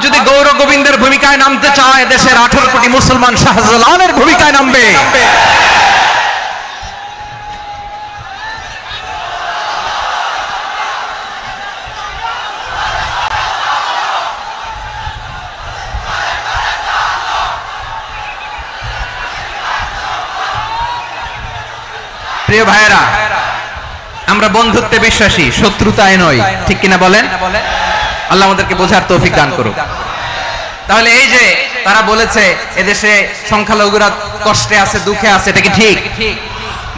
যদি গৌর গোবিন্দের ভূমিকায় নামতে চায়, দেশের 18 কোটি মুসলমান শাহজালালের ভূমিকায় নামবে। প্রিয় ভাইয়েরা, আমরা বন্ধুত্বে বিশ্বাসী, শত্রুতায় নয়, ঠিক কিনা বলেন? আল্লাহ আমাদেরকে বোঝার তৌফিক দান করুক। তাহলে এই যে তারা বলেছে এদেশে সংখ্যালঘুরা কষ্টে আছে, দুঃখে আছে, এটা কি ঠিক?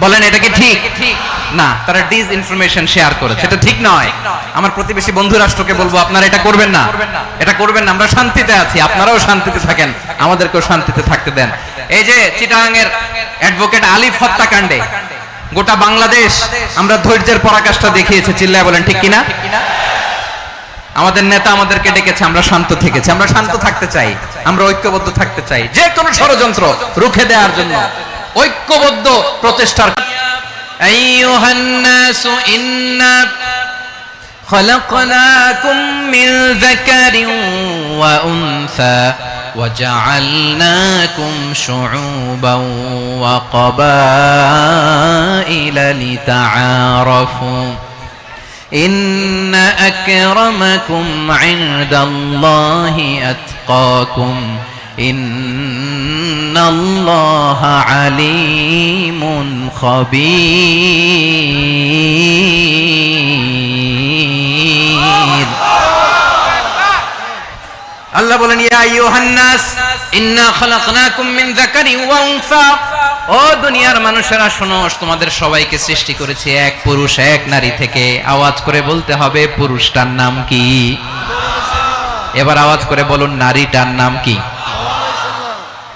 বলেন, এটা কি ঠিক? না, তারা ডিস ইনফরমেশন শেয়ার করেছে, এটা ঠিক নয়। আমার প্রতিবেশী বন্ধু রাষ্ট্রকে বলবো, আপনারা এটা করবেন না, এটা করবেন না। আমরা শান্তিতে আছি, আপনারাও শান্তিতে থাকেন, আমাদেরকেও শান্তিতে থাকতে দেন। এই যে চিটাগাংয়ের অ্যাডভোকেট আলিফ হত্যাকাণ্ডে গোটা বাংলাদেশ আমরা ধৈর্যের পরাকাষ্ঠা দেখিয়েছে, চিল্লায় বলেন ঠিক কিনা? আমাদের নেতা আমাদেরকে ডেকেছে, আমরা শান্ত থেকেছি। আমরা শান্ত থাকতে চাই, আমরা ঐক্যবদ্ধ থাকতে চাই, যে কোনো ষড়যন্ত্র রুখে দেওয়ার জন্য ঐক্যবদ্ধ প্রচেষ্টার। আইয়ুহান নাসু ইন্না খলাকনাকুম মিন যাকারিন ওয়া উনসা وجعلناكم شعوبا وقبائل لتعارفوا إن أكرمكم عند الله أتقاكم إن الله عليم خبير। আল্লাহ বলেন, ইয়া আইয়ুহান নাস ইন্না খালাকনাকুম মিন যাকারিন ওয়া উনসা, ও দুনিয়ার মানুষেরা শোনো, তোমাদের সবাইকে সৃষ্টি করেছি এক পুরুষ এক নারী থেকে। আওয়াজ করে বলতে হবে, পুরুষটার নাম কি? এবার আওয়াজ করে বলুন, নারীটার নাম কি?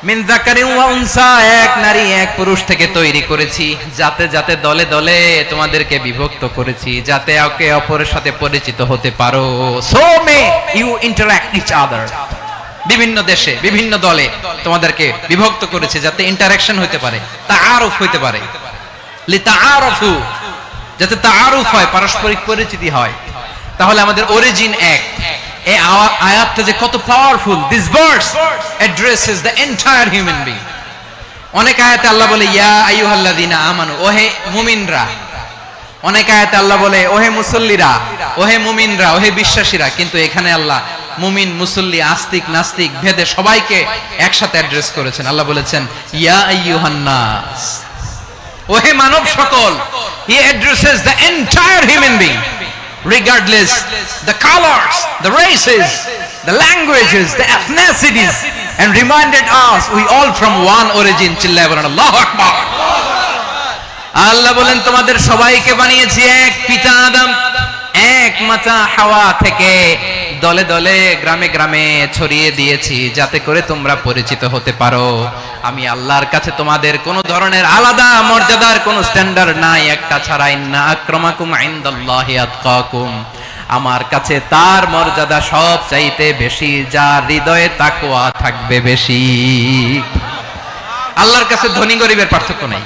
মিন যাকারিন ওয়া উনসা, এক নারী এক পুরুষ থেকে তৈরি করেছি। যাতে যাতে দলে দলে তোমাদেরকে বিভক্ত করেছি, যাতে একে অপরের সাথে পরিচিত হতে পারো। So may you interact each other. বিভিন্ন দেশে বিভিন্ন দলে তোমাদেরকে বিভক্ত করেছে যাতে ইন্টারঅ্যাকশন হতে পারে, তাআরুফ হতে পারে। লিতাআরফু, যাতে তাআরুফ হয়, পারস্পরিক পরিচিতি হয়। তাহলে আমাদের অরিজিন এক। এই আয়াতটা যে কত powerful! This verse addresses the entire human being. অনেক আয়াতে আল্লাহ বলে ইয়া আইয়ুহাল্লাযীনা আমানু, ওহে মুমিনরা। অনেক আয়াতে আল্লাহ বলে ওহে মুসল্লিরা, ওহে মুমিনরা, ওহে বিশ্বাসীরা। কিন্তু এখানে আল্লাহ মুমিন মুসল্লি আস্তিক নাস্তিক ভেদে সবাইকে একসাথে অ্যাড্রেস করেছেন। আল্লাহ বলেছেন ইয়া আইয়ুহান নাস, ওহে মানব সকল। হি addresses the entire human being regardless the colors, the races, the languages, the ethnicities, and reminded us we all from one origin. চিল্লায় বলেন আল্লাহু আকবার। আল্লাহ বলেন তোমাদের সবাইকে বানিয়েছি এক পিতা আদম, এক মাতা হাওয়া থেকে। দলে দলে গ্রামে গ্রামে ছড়িয়ে দিয়েছি যাতে করে তোমরা পরিচিত হতে পারো। আমি আল্লাহর কাছে তোমাদের কোনো ধরনের আলাদা মর্যাদার কোনো স্ট্যান্ডার্ড নাই, একটা ছাড়া। ইন্না আক্রামাকুম ইনদাল্লাহি আতকাকুম, আমার কাছে তার মর্যাদা সব চাইতে বেশি যার হৃদয়ে তাকওয়া থাকবে বেশি। আল্লাহর কাছে ধনী গরিবের পার্থক্য নাই,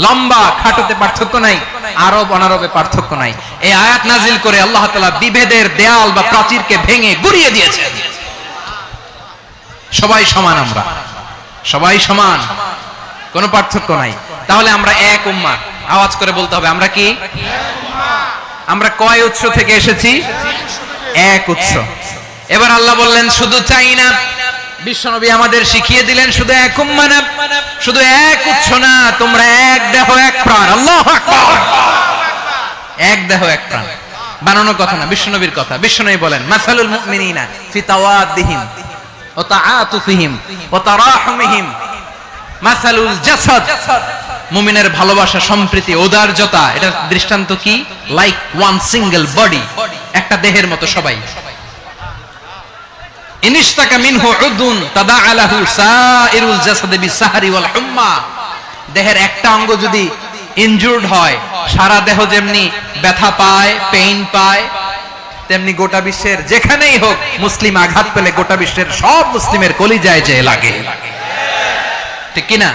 লম্বা খাটোতে পার্থক্য নাই, আরব অনারবে পার্থক্য নাই। এই আয়াত নাজিল করে আল্লাহ তাআলা বিভেদের দেয়াল বা প্রাচীরকে ভেঙে গুড়িয়ে দিয়েছেন। সবাই সমান, আমরা সবাই সমান, কোনো পার্থক্য নাই। তাহলে আমরা এক উম্মাহ। আওয়াজ করে বলতে হবে, আমরা কি? আমরা কয় উৎস থেকে এসেছি? এক উৎস। এবার আল্লাহ বললেন শুধু চাই না, বিশ্বনবী আমাদের শিখিয়ে দিলেন শুধু এক উম্মাহ না, শুধু এক উৎস না, তোমরা এক দেহ এক প্রাণ। আল্লাহু আকবার। এক দেহ এক প্রাণ বানানো কথা না, বিশ্বনবীর কথা। বিশ্বনবী বলেন মাসালুল মুমিনিনা ফি তাওয়াদ্দিহিম ওয়া তাআতুফিহিম ওয়া তারাহুমিহিম মাসালুল জাসাদ। মুমিনের ভালোবাসা, সম্প্রীতি, ঔদার্যতা, এটার দৃষ্টান্ত কি? লাইক ওয়ান সিঙ্গেল বডি, একটা দেহের মতো সবাই। ইনিশতাকা মিনহু উদুন তাদাআলাহু সাইরুল জাসাদি বিসাহরি ওয়াল হুম্মা। দেহের একটা অঙ্গ যদি ইনজুরড হয়, সারা দেহ যেমনি ব্যথা পায়, পেইন পায়, তেমনি গোটা বিশ্বের যেখানেই হোক মুসলিম আঘাত পেলে গোটা বিশ্বের সব মুসলিমের কলিজায় যে লাগে, ঠিক কিনা?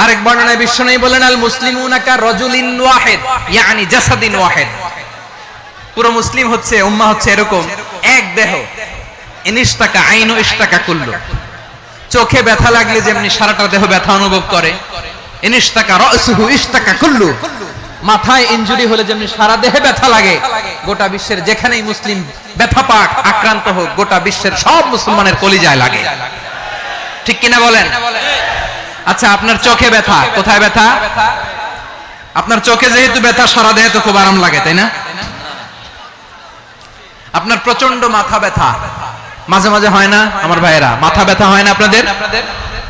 আরেক বর্ণনায় বিশ্বনবী বলেন আল মুসলিমুনা কা রাজুলিন ওয়াহিদ, ইয়ানি জাসাদিন ওয়াহিদ। পুরো মুসলিম হচ্ছে, উম্মাহ হচ্ছে এরকম এক দেহ। ইনিশতাকা আইনু ইশতাকা কুল্লু। চোখে ব্যথা লাগলে যেমনি সারাটা দেহ ব্যথা অনুভব করে, ইনিশতাকা রাসুহু ইশতাকা কুল্লু। মাথায় ইনজুরি হলে যেমনি সারা দেহে ব্যথা লাগে, গোটা বিশ্বের যেখানেই মুসলিম ব্যথা পাক, আক্রান্ত হোক, গোটা বিশ্বের সব মুসলমানের কলিজায় লাগে। ঠিক কিনা বলেন? আচ্ছা, আপনার চোখে ব্যথা, কোথায় ব্যথা? আপনার চোখে যেহেতু ব্যথা, সারা দেহে তো খুব আরাম লাগে, তাই না? আপনার প্রচন্ড মাথা ব্যথা মাঝে মাঝে হয় না আমার ভাইয়েরা? মাথা ব্যথা হয় না আপনাদের?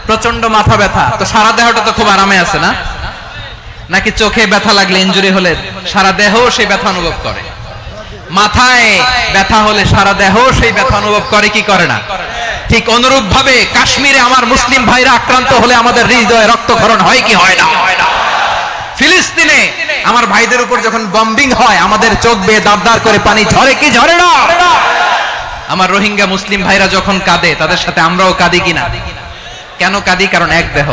প্রচন্ড মাথা ব্যথা, তো সারা দেহটা তো খুব আরামে আছে না? নাকি চোখে ব্যথা লাগলে, ইনজুরি হলে সারা দেহ সেই ব্যথা অনুভব করে? মাথায় ব্যথা হলে সারা দেহ সেই ব্যথা অনুভব করে কি করে না? ঠিক অনুরূপ ভাবে কাশ্মীরে আমার মুসলিম ভাইরা আক্রান্ত হলে আমাদের হৃদয়ে রক্তক্ষরণ হয় কি হয় না? ফিলিস্তিনে আমার ভাইদের উপর যখন বম্বিং হয়, আমাদের চোখ বেয়ে দাঁড় করে পানি ঝরে কি ঝরে না? আমার রোহিঙ্গা মুসলিম ভাইরা যখন কাঁদে, তাদের সাথে আমরাও কাঁদি কিনা? কেন কাঁদি? কারণ এক দেহ।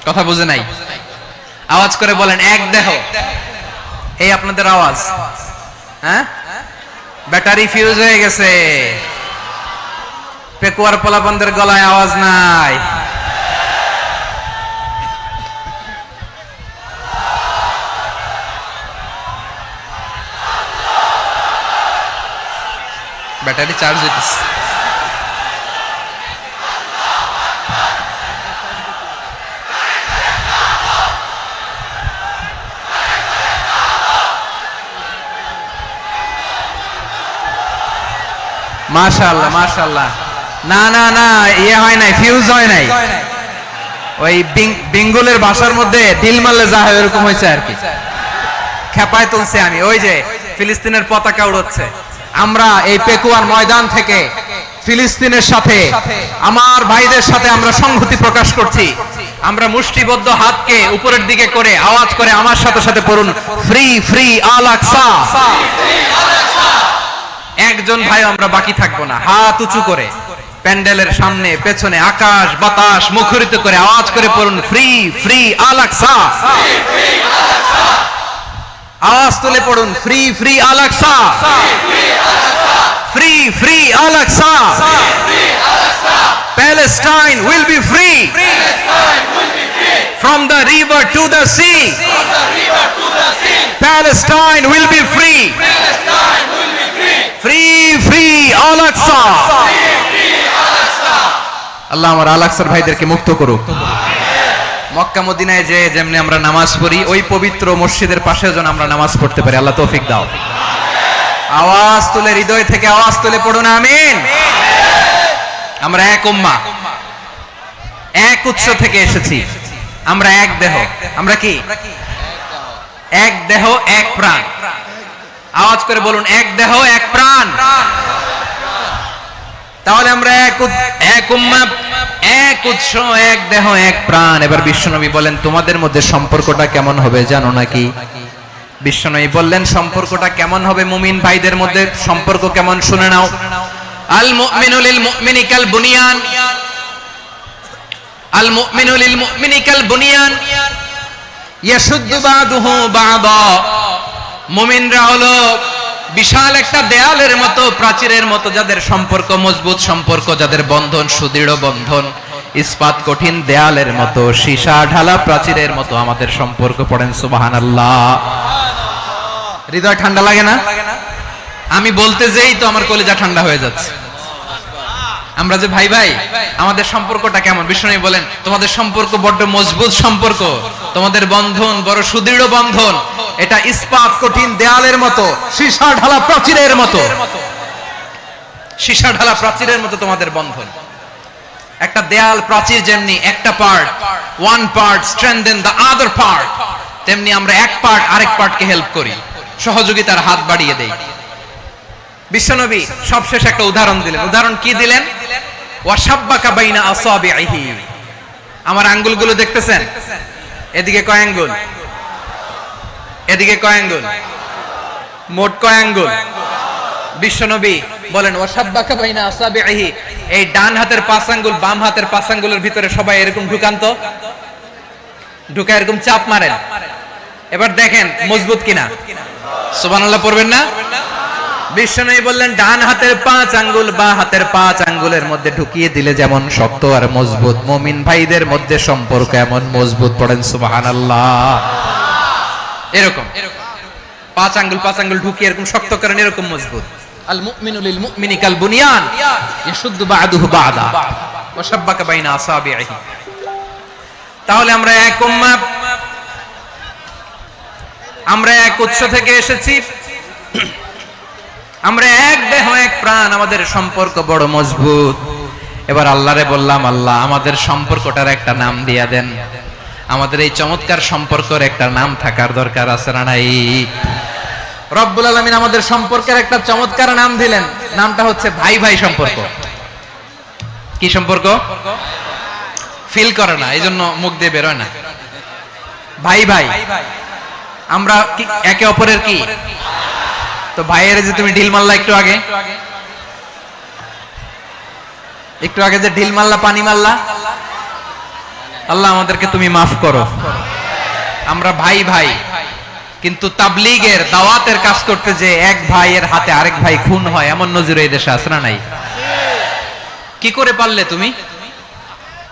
কথা বুঝে নাই? আওয়াজ করে বলেন, এক দেহ। এই আপনাদের আওয়াজ, হ্যাঁ? ব্যাটারি ফিউজ হয়ে গেছে, পেকুয়ার পোলাপানদের গলায় আওয়াজ নাই। ব্যাটারি চার্জ হইতেছে। মাশাআল্লাহ মাশাআল্লাহ। না না না, ইয়ে হয় নাই, ফিউজ হয় নাই। ওই বেঙ্গলের ভাষার মধ্যে দিল মারলে যা হয় এরকম হয়েছে আর কি। খেপায় তুলছে আমি। ওই যে ফিলিস্তিনের পতাকা উড়াচ্ছে, আমরা এই পেকুয়ার ময়দান থেকে ফিলিস্তিনের সাথে, আমার ভাইদের সাথে আমরা সংহতি প্রকাশ করছি। আমরা মুষ্টিবদ্ধ হাতকে উপরের দিকে করে আওয়াজ করে আমার সাথে সাথে পড়ুন, ফ্রি ফ্রি আল আকসা। একজন ভাই আমরা বাকি থাকবো না। হাত উঁচু করে প্যান্ডেলের সামনে পেছনে আকাশ বাতাস মুখরিত করে আওয়াজ করে পড়ুন, ফ্রি ফ্রি আল আকসা। আওয়াজ তুলে পড়ুন, free free Al Aqsa, free free Al Aqsa. Palestine will be free from the river to the sea. Palestine will be free. Free free Al Aqsa. আল্লাহ আমার আল আকসার ভাইদেরকে মুক্ত করুক। মক্কা মদিনায় যে যেমনি আমরা নামাজ পড়ি, ওই পবিত্র মসজিদের পাশে যেন আমরা নামাজ পড়তে পারি। আল্লাহ তৌফিক দাও। আওয়াজ তুলে, হৃদয় থেকে আওয়াজ তুলে পড়ুন আমিন। আমরা এক উম্মাহ, এক উৎস থেকে এসেছি, আমরা এক দেহ। আমরা কি? এক দেহ এক প্রাণ। আওয়াজ করে বলুন, এক দেহ এক প্রাণ। তাহলে আমরা এক উম্মাহ, এক উৎস, এক দেহ এক প্রাণ। এবার বিশ্বনবী বলেন, তোমাদের মধ্যে সম্পর্কটা কেমন হবে জানো নাকি? বিশ্বনবী বললেন, সম্পর্কটা কেমন হবে মুমিন ভাইদের মধ্যে? সম্পর্ক কেমন শুনে নাও। আল মুমিনু লিল মুমিনি কাল বুনিয়ান, আল মুমিনু লিল মুমিনি কাল বুনিয়ান ইয়াশুদ্দু বাদুহু বাদা। মুমিনরা হলো বিশাল একটা দেয়ালের মতো, প্রাচীরের মতো, যাদের সম্পর্ক মজবুত সম্পর্ক, যাদের বন্ধন সুদৃঢ় বন্ধন, ইস্পাত কঠিন দেয়ালের মতো, সীসা ঢালা প্রাচীরের মতো আমাদের সম্পর্ক। পড়েন সুবহানাল্লাহ। হৃদয় ঠান্ডা লাগে না? আমি বলতে যেই তো আমার কলিজা ঠান্ডা হয়ে যাচ্ছে। আমরা যে ভাই ভাই, আমাদের সম্পর্কটা কেমন? বিষ্ণু বলেন, তোমাদের সম্পর্ক বড্ড মজবুত সম্পর্ক, তোমাদের বন্ধন বড় সুদৃঢ় বন্ধন, এটা ইস্পাত কঠিন দেয়ালের মতো, সীসা ঢালা প্রাচীরের মতো। সীসা ঢালা প্রাচীরের মতো তোমাদের বন্ধন। একটা দেয়াল প্রাচীর যেমনি একটা part, one part strengthen the other part, তেমনি আমরা এক পার্ট আরেক পার্টকে হেল্প করি, সহযোগিতার হাত বাড়িয়ে দেই। বিশ্বনবী সবশেষ একটা উদাহরণ দিলেন। উদাহরণ কি দিলেন? ওয়াশাব্বাকা বাইনা আসাবিহি। আমার আঙ্গুলগুলো দেখতেছেন? এদিকে কয় আঙ্গুল? এদিকে কয় আঙ্গুল? মোট কয় আঙ্গুল? বিশ্বনবী বলেন, ওয়াশাব্বাকা বাইনা আসাবিহি। এই ডান হাতের 5 আঙ্গুল বাম হাতের 5 আঙ্গুলের ভিতরে সবাই এরকম ঢুকান তো, ঢুকা এরকম চাপ মারেন। এবার দেখেন মজবুত কিনা। সুবহানাল্লাহ পড়বেন না? বিশ্বনবী বললেন ডান হাতের 5 আঙ্গুল বা হাতের 5 আঙ্গুলের মধ্যে ঢুকিয়ে দিলে যেমন শক্ত আর মজবুত, মুমিন ভাইদের মধ্যে সম্পর্ক এমন মজবুত। পড়েন সুবহানাল্লাহ। এরকম 5 আঙ্গুল ঢুকিয়ে এরকম শক্ত করেন, এরকম মজবুত। আল মুমিনু লিল মুমিনি কাল বুনিয়ান ইয়াশুদ্দু বা'দুহু বা'দা ওয়া শাব্বাকা বাইনা আসাবিহি। তাহলে আমরা এক উম্মাহ, আমরা এক উৎস থেকে এসেছি, আমরা এক দেহ এক প্রাণ, আমাদের সম্পর্ক বড় মজবুত। এবার আল্লাহরে বললাম, আল্লাহ আমাদের সম্পর্কটার একটা নাম দিয়া দেন। আমাদের এই চমৎকার সম্পর্কের একটা নাম থাকার দরকার আছে না নাই? রব্বুল আলামিন আমাদের সম্পর্কের একটা চমৎকার নাম দিলেন, নামটা হচ্ছে ভাই ভাই সম্পর্ক। কি সম্পর্ক? ফিল করে না, এই জন্য মুখ দিয়ে বেরোয় না। ভাই ভাই, আমরা একে অপরের কি? তো ভাইয়ের যে তুমি ঢিল মারলা একটু আগে যে ঢিল মারলা, পানি মারলা, আল্লাহ আমাদেরকে তুমি মাফ করো। আমরা ভাই ভাই, কিন্তু তাবলীগের দাওয়াতের কাজ করতে যে এক ভাইয়ের হাতে আরেক ভাই খুন হয়, এমন নজির এই দেশে আছে না নাই? কি করে পারলে তুমি?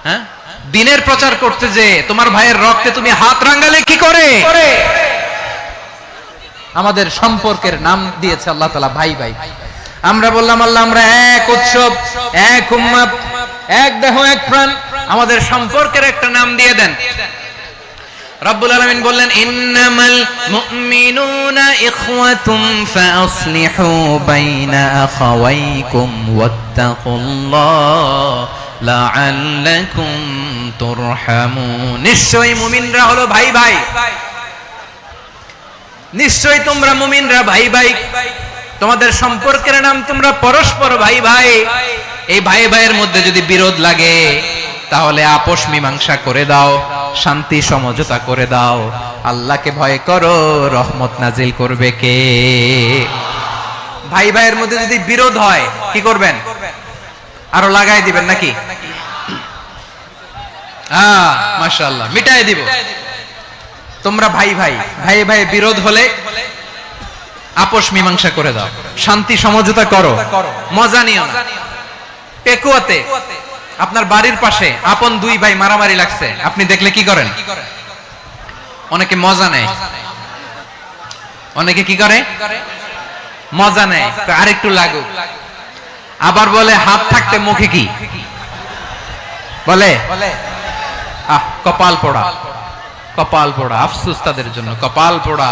হ্যাঁ, দিনের প্রচার করতে যে তোমার ভাইয়ের রক্তে তুমি হাত রাঙালে কি করে? আমাদের সম্পর্কের নাম দিয়েছে আল্লাহ তাআলা ভাই ভাই। আমরা বললাম, আল্লাহ আমরা এক উৎসব, এক উম্মাহ, এক দেহ এক প্রাণ, আমাদের সম্পর্কের একটা নাম দিয়ে দেন। রব্বুল আলামিন বললেন, ইন্নামাল মুমিনুনা ইখওয়াতুম ফাআসলিহু বাইনা আখাওয়াইকুম ওয়াত্তাকুল্লাহ লাআল্লাকুম তুরহামুন। নিশ্চয়ই মুমিনরা হলো ভাই ভাই, নিশ্চয়ই তোমরা মুমিনরা ভাই ভাই, তোমাদের সম্পর্কের নাম তোমরা পরস্পর ভাই ভাই। এই ভাই ভাইয়ের মধ্যে যদি বিরোধ লাগে তাহলে আপোষ মীমাংসা করে দাও, শান্তি সমঝোতা করে দাও। আল্লাহকে ভয় করো, রহমত নাজিল করবে কে? ভাই ভাইয়ের মধ্যে যদি বিরোধ হয় কি করবেন? আরো লাগাই দিবেন নাকি? মাশাআল্লাহ, মিটাই দিব। তোমরা ভাই ভাই, ভাই ভাই বিরোধ হলে আপোষ মীমাংসা করে দাও, শান্তি সমঝোতা করো, মজা নিও না। পেকুয়াতে আপনার বাড়ির পাশে আপন দুই ভাই মারামারি লাগছে, আপনি দেখলে কি করেন? অনেকে মজা নেয়। অনেকে কি করে? মজা নেয়, আরেকটু লাগুক। আবার বলে হাত থাকতে মুখে কি বলে? কপাল পোড়া, কপাল পোড়া। আফসোস তাদের জন্য, কপাল পোড়া।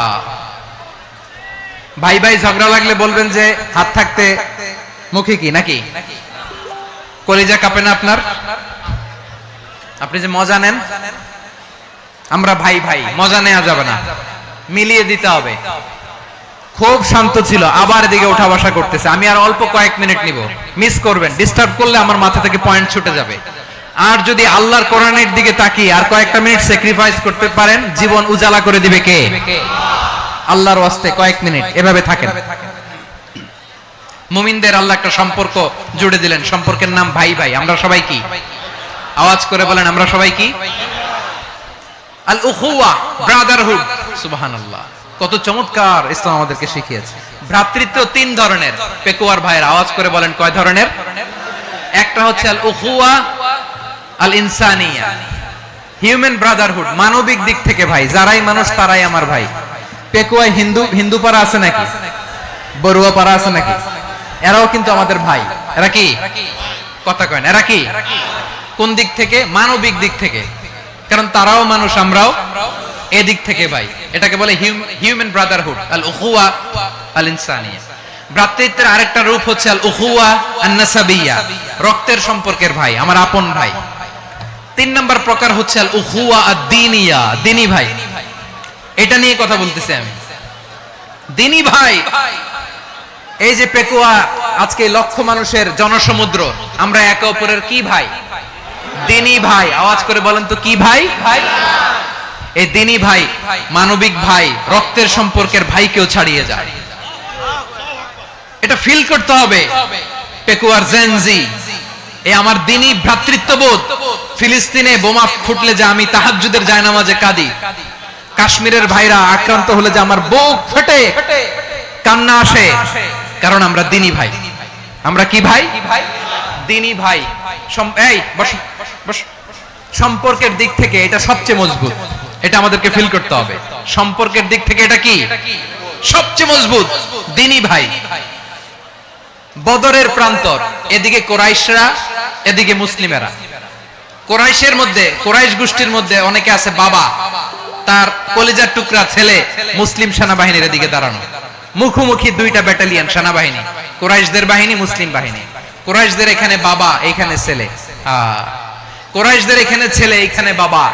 ভাই ভাই ঝগড়া লাগলে বলবেন যে হাত থাকতে মুখে কি, নাকি? কলিজা কাঁপে না আপনার? আপনি যে মজা নেন। আমরা ভাই ভাই, মজা নেওয়া যাবে না, মিলিয়ে দিতে হবে। খুব শান্ত ছিল, আবার এদিকে ওঠা বসা করতেছে। আমি আর অল্প কয়েক মিনিট নিব, মিস করবেন। ডিস্টার্ব করলে আমার মাথা থেকে পয়েন্ট ছুটে যাবে। আর যদি আল্লাহর কোরআনের দিকে তাকিয়ে আর কয়েকটা মিনিট স্যাক্রিফাইস করতে পারেন, জীবন উজালা করে দিবে কে? আল্লাহর ওয়াস্তে কয়েক মিনিট এভাবে থাকেন। মুমিনদের আল্লাহ একটা সম্পর্ক জুড়ে দিলেন, সম্পর্কের নাম ভাই ভাই। আমরা সবাই কি? আওয়াজ করে বলেন, আমরা সবাই কি? আল উখুওয়া, ব্রাদারহুড। সুবহানাল্লাহ, কত চমৎকার ইসলাম আমাদেরকে শিখিয়েছে। ভ্রাতৃত্ব 3 ধরনের। পেকুয়ার ভাইয়ের আওয়াজ করে বলেন, কয় ধরনের? একটা হচ্ছে আল উখুওয়া আল ইনসানিয়া, হিউম্যান ব্রাদারহুড, মানবিক দিক থেকে ভাই। যারাই মানুষ তারাই আমার ভাই। পেকুয়ায় হিন্দু পাড়া আছে নাকি? বড়ুয়া পাড়া আছে নাকি? এরাও কিন্তু আমাদের ভাই। এরা কি? কথা কয় না, এরা কি? কোন দিক থেকে? মানবিক দিক থেকে। কারণ তারাও মানুষ, আমরাও এদিক থেকে ভাই। এটাকে বলে হিউম্যান ব্রাদারহুড, আল উখুওয়া আল ইনসানিয়া। ভ্রাতৃত্বের আরেকটা রূপ হচ্ছে আল উখুওয়া আন নাসাবিয়া, রক্তের সম্পর্কের ভাই, আমার আপন ভাই। 3 নম্বর প্রকার হচ্ছে আল উখুওয়া আদ-দীনিয়া, দিনী ভাই। এটা নিয়ে কথা বলতেছি আমি। দিনী ভাই, এই যে পেকুয়া আজকে লক্ষ মানুষের জনসমুদ্র, আমরা একে অপরের কি ভাই? দিনী ভাই। আওয়াজ করে বলেন তো, কি ভাই? এই দিনী ভাই, মানবিক ভাই, রক্তের সম্পর্কের ভাইকেও ছাড়িয়ে যায়। এটা ফিল করতে হবে। পেকুয়ার জেনজি, এই আমার দিনী ভ্রাতৃত্ববোধ। ফিলিস্তিনে বোমা ফুটলে যে আমি তাহাজ্জুদের জায়নামাজে কাঁদি, কাশ্মীরের ভাইরা আক্রান্ত হলে যে আমার বুক ফেটে কান্না আসে, কারণ আমরা দিনী ভাই। আমরা কি ভাই? দিনী ভাই। এই বসো বসো। সম্পর্কের দিক থেকে এটা সবচেয়ে মজবুত, এটা আমাদেরকে ফিল করতে হবে। সম্পর্কের দিক থেকে এটা কি সবচেয়ে মজবুত? দিনী ভাই। বদরের প্রান্তর, এদিকে কোরাইশরা, এদিকে মুসলিমেরা। কোরাইশের মধ্যে, কোরাইশ গোষ্ঠীর মধ্যে অনেকে আছে বাবা, তার কলিজার টুকরা ছেলে মুসলিম সেনাবাহিনীর এদিকে দাঁড়ানো, মুখোমুখি দুইটা ব্যাটালিয়ন সেনাবাহিনী, কোরাইশদের বাহিনী, মুসলিম বাহিনী। কোরাইশদের এখানে বাবা, এইখানে ছেলে। কোরাইশদের এখানে ছেলে, এইখানে বাবা।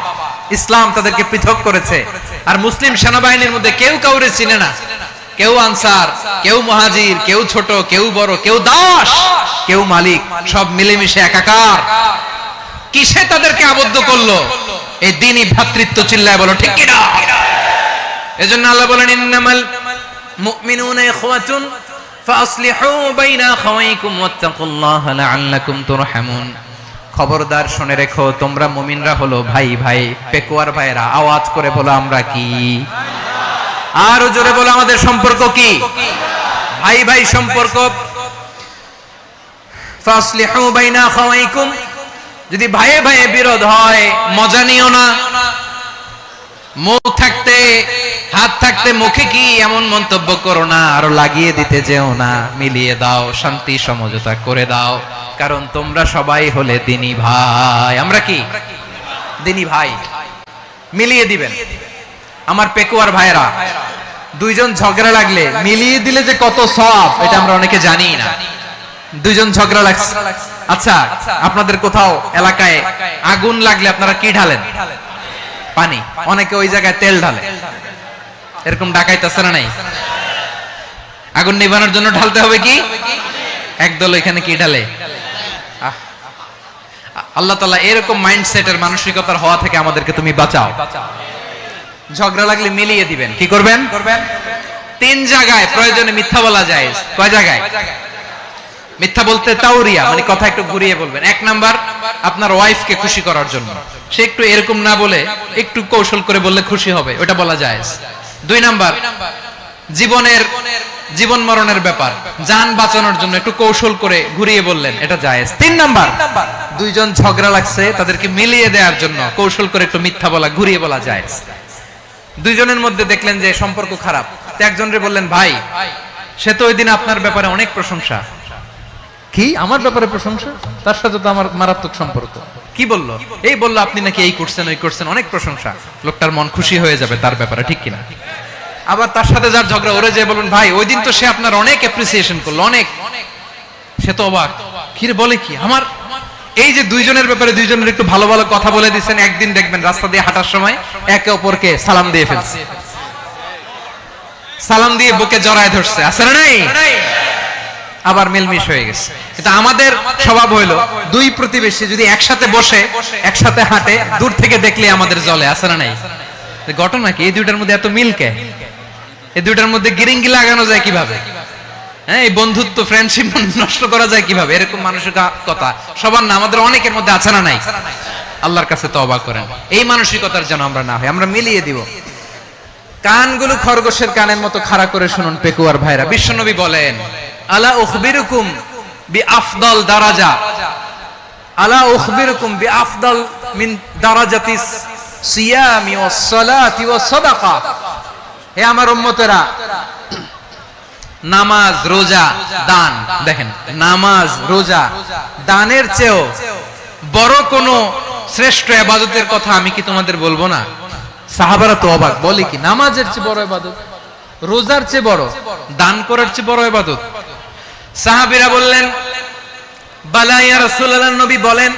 ইসলাম তাদেরকে পৃথক করেছে। আর মুসলিম সেনাবাহিনীর মধ্যে কেউ কাউরে চিনে না, কেউ আনসার, কেউ মুহাজির, কেউ ছোট, কেউ বড়, কেউ দাস, কেউ মালিক, সব মিলেমিশে একাকার। কিসে তাদেরকে আবদ্ধ করলো? এই দ্বীনি ভ্রাতৃত্ব। চিল্লায় বলো ঠিক কি না? এজন্য আল্লাহ বলেন, ইন্নামাল মুমিনুনা ইখওয়াতুন ফাসলিহু বাইনা আখাওয়াইকুম ওয়াত্তাকুল্লাহা লাআল্লাকুম তুরহামুন। খবরদার শুনে রেখো, তোমরা মুমিনরা হলো ভাই ভাই, পেকুয়ার ভাইরা। আওয়াজ করে বলো আমরা কি? আর জোরে বলো আমাদের সম্পর্ক কি? ভাই ভাই সম্পর্ক। ফাসলিহু বাইনা আখাওয়াইকুম। যদি ভাইয়ে ভাইয়ে বিরোধ হয়, মজা নিও না। মুখ থাকতে, হাত থাকতে মুখে কি এমন মন্তব্য করো না, আরো লাগিয়ে দিতে যেও না। মিলিয়ে দাও, শান্তি সমঝোতা করে দাও, কারণ তোমরা সবাই হলে দিনী ভাই। আমরা কি? দিনী ভাই। মিলিয়ে দিবেন। আমার পেকুয়ার ভাইরা, দুইজন ঝগড়া লাগলে মিলিয়ে দিলে যে কত সওয়াব, এটা আমরা অনেকে জানি না। দুইজন ঝগড়া লাগছে, আচ্ছা আপনাদের কোথাও এলাকায় আগুন লাগলে আপনারা কি ঢালেন? পানি। অনেকে ওই জায়গায় তেল ঢালে। এরকম ডাকাইতেছে না? নাই? আগুন নিভানোর জন্য ঢালতে হবে কি? একদল এখানে কি ঢালে? আল্লাহ তাআলা এরকম মাইন্ডসেটের, মানসিকতার হওয়া থেকে আমাদেরকে তুমি বাঁচাও। ঝগড়া লাগলে মিলিয়ে দিবেন। কি করবেন? তিন জায়গায় প্রয়োজনে মিথ্যা বলা যায়। কয় জায়গায় মিথ্যা বলতে? তাওরিয়া, মানে কথা একটু ঘুরিয়ে বলবেন। এক নাম্বার, আপনার ওয়াইফকে খুশি করার জন্য, সে একটু এরকম না বলে একটু কৌশল করে বললে খুশি হবে, ওটা বলা যায়। দুই নাম্বার, জীবন মরণের ব্যাপার, জান বাঁচানোর জন্য একটু কৌশল করে ঘুরিয়ে বললেন, এটা জায়েজ। তিন নাম্বার, দুইজন ঝগড়া লাগছে, তাদেরকে মিলিয়ে দেওয়ার জন্য কৌশল করে একটু মিথ্যা বলা, ঘুরিয়ে বলা জায়েজ। দুইজনের মধ্যে দেখলেন যে সম্পর্ক খারাপ, একজনরে বললেন, ভাই সে তো ওই দিন আপনার ব্যাপারে অনেক প্রশংসা। কি আমার ব্যাপারে প্রশংসা? তার সাথে তো আমার মারাত্মক সম্পর্ক। কি বললো? এই বললো আপনি নাকি এই করছেন, ওই করছেন, অনেক প্রশংসা। লোকটার মন খুশি হয়ে যাবে তার ব্যাপারে, ঠিক কিনা? আবার তার সাথে যার ঝগড়া, ওরে যে বলুন, ভাই ওই দিন তো সে আপনার অনেক অ্যাপ্রিসিয়েশন করলো, অনেক। সে তো অবাক, কি রে বলে কি? আমার এই যে দুইজনের ব্যাপারে দুইজনের একটু ভালো ভালো কথা বলে দিচ্ছেন, একদিন দেখবেন রাস্তা দিয়ে হাঁটার সময় একে অপরকে সালাম দিয়ে ফেলছে, সালাম দিয়ে বুকে জড়ায় ধরছে, আছে না নাই? আবার মিলমিশ হয়ে গেছে। কিন্তু আমাদের স্বভাব হইলো, দুই প্রতিবেশী যদি একসাথে বসে একসাথে হাঁটে, দূর থেকে দেখলে আমাদের জ্বলে, আছে না নাই? ঘটনা কি? এই দুইটার মধ্যে এত মিল কে? এই দুইটার মধ্যে গিরিঙ্গি লাগানো যায় কিভাবে? হ্যাঁ, এই বন্ধুত্ব, ফ্রেন্ডশিপ নষ্ট করা যায় কিভাবে? এরকম মানসিকতা সবার না, আমাদের অনেকের মধ্যে আছে না নাই? আল্লাহর কাছে তওবা করেন, এই মানসিকতার যেন আমরা না হই, আমরা মিলিয়ে দিব। কানগুলো খরগোশের কানের মতো খাড়া করে শুনুন পেকুয়ার ভাইরা। বিশ্বনবী বলেন, আলা উখবিরুকুম বিআফদাল দারাজা, আলা উখবিরুকুম বিআফদাল মিন দারাজাতিস সিয়ামি ওয়াস সালাতি ওয়াস সাদাকা। হে আমার উম্মতেরা, নামাজ, রোজা, দান, দেখেন নামাজ, রোজা, দানের চেয়েও বড় কোন শ্রেষ্ঠ ইবাদতের কথা আমি কি তোমাদের বলবো না? সাহাবারা তো অবাক, বলে কি নামাজের চেয়ে বড় ইবাদত, রোজার চেয়ে বড়, দান করার চেয়ে বড় ইবাদত? সাহাবীরা বললেন, বালা ইয়া রাসূলুল্লাহ। নবী বলেন,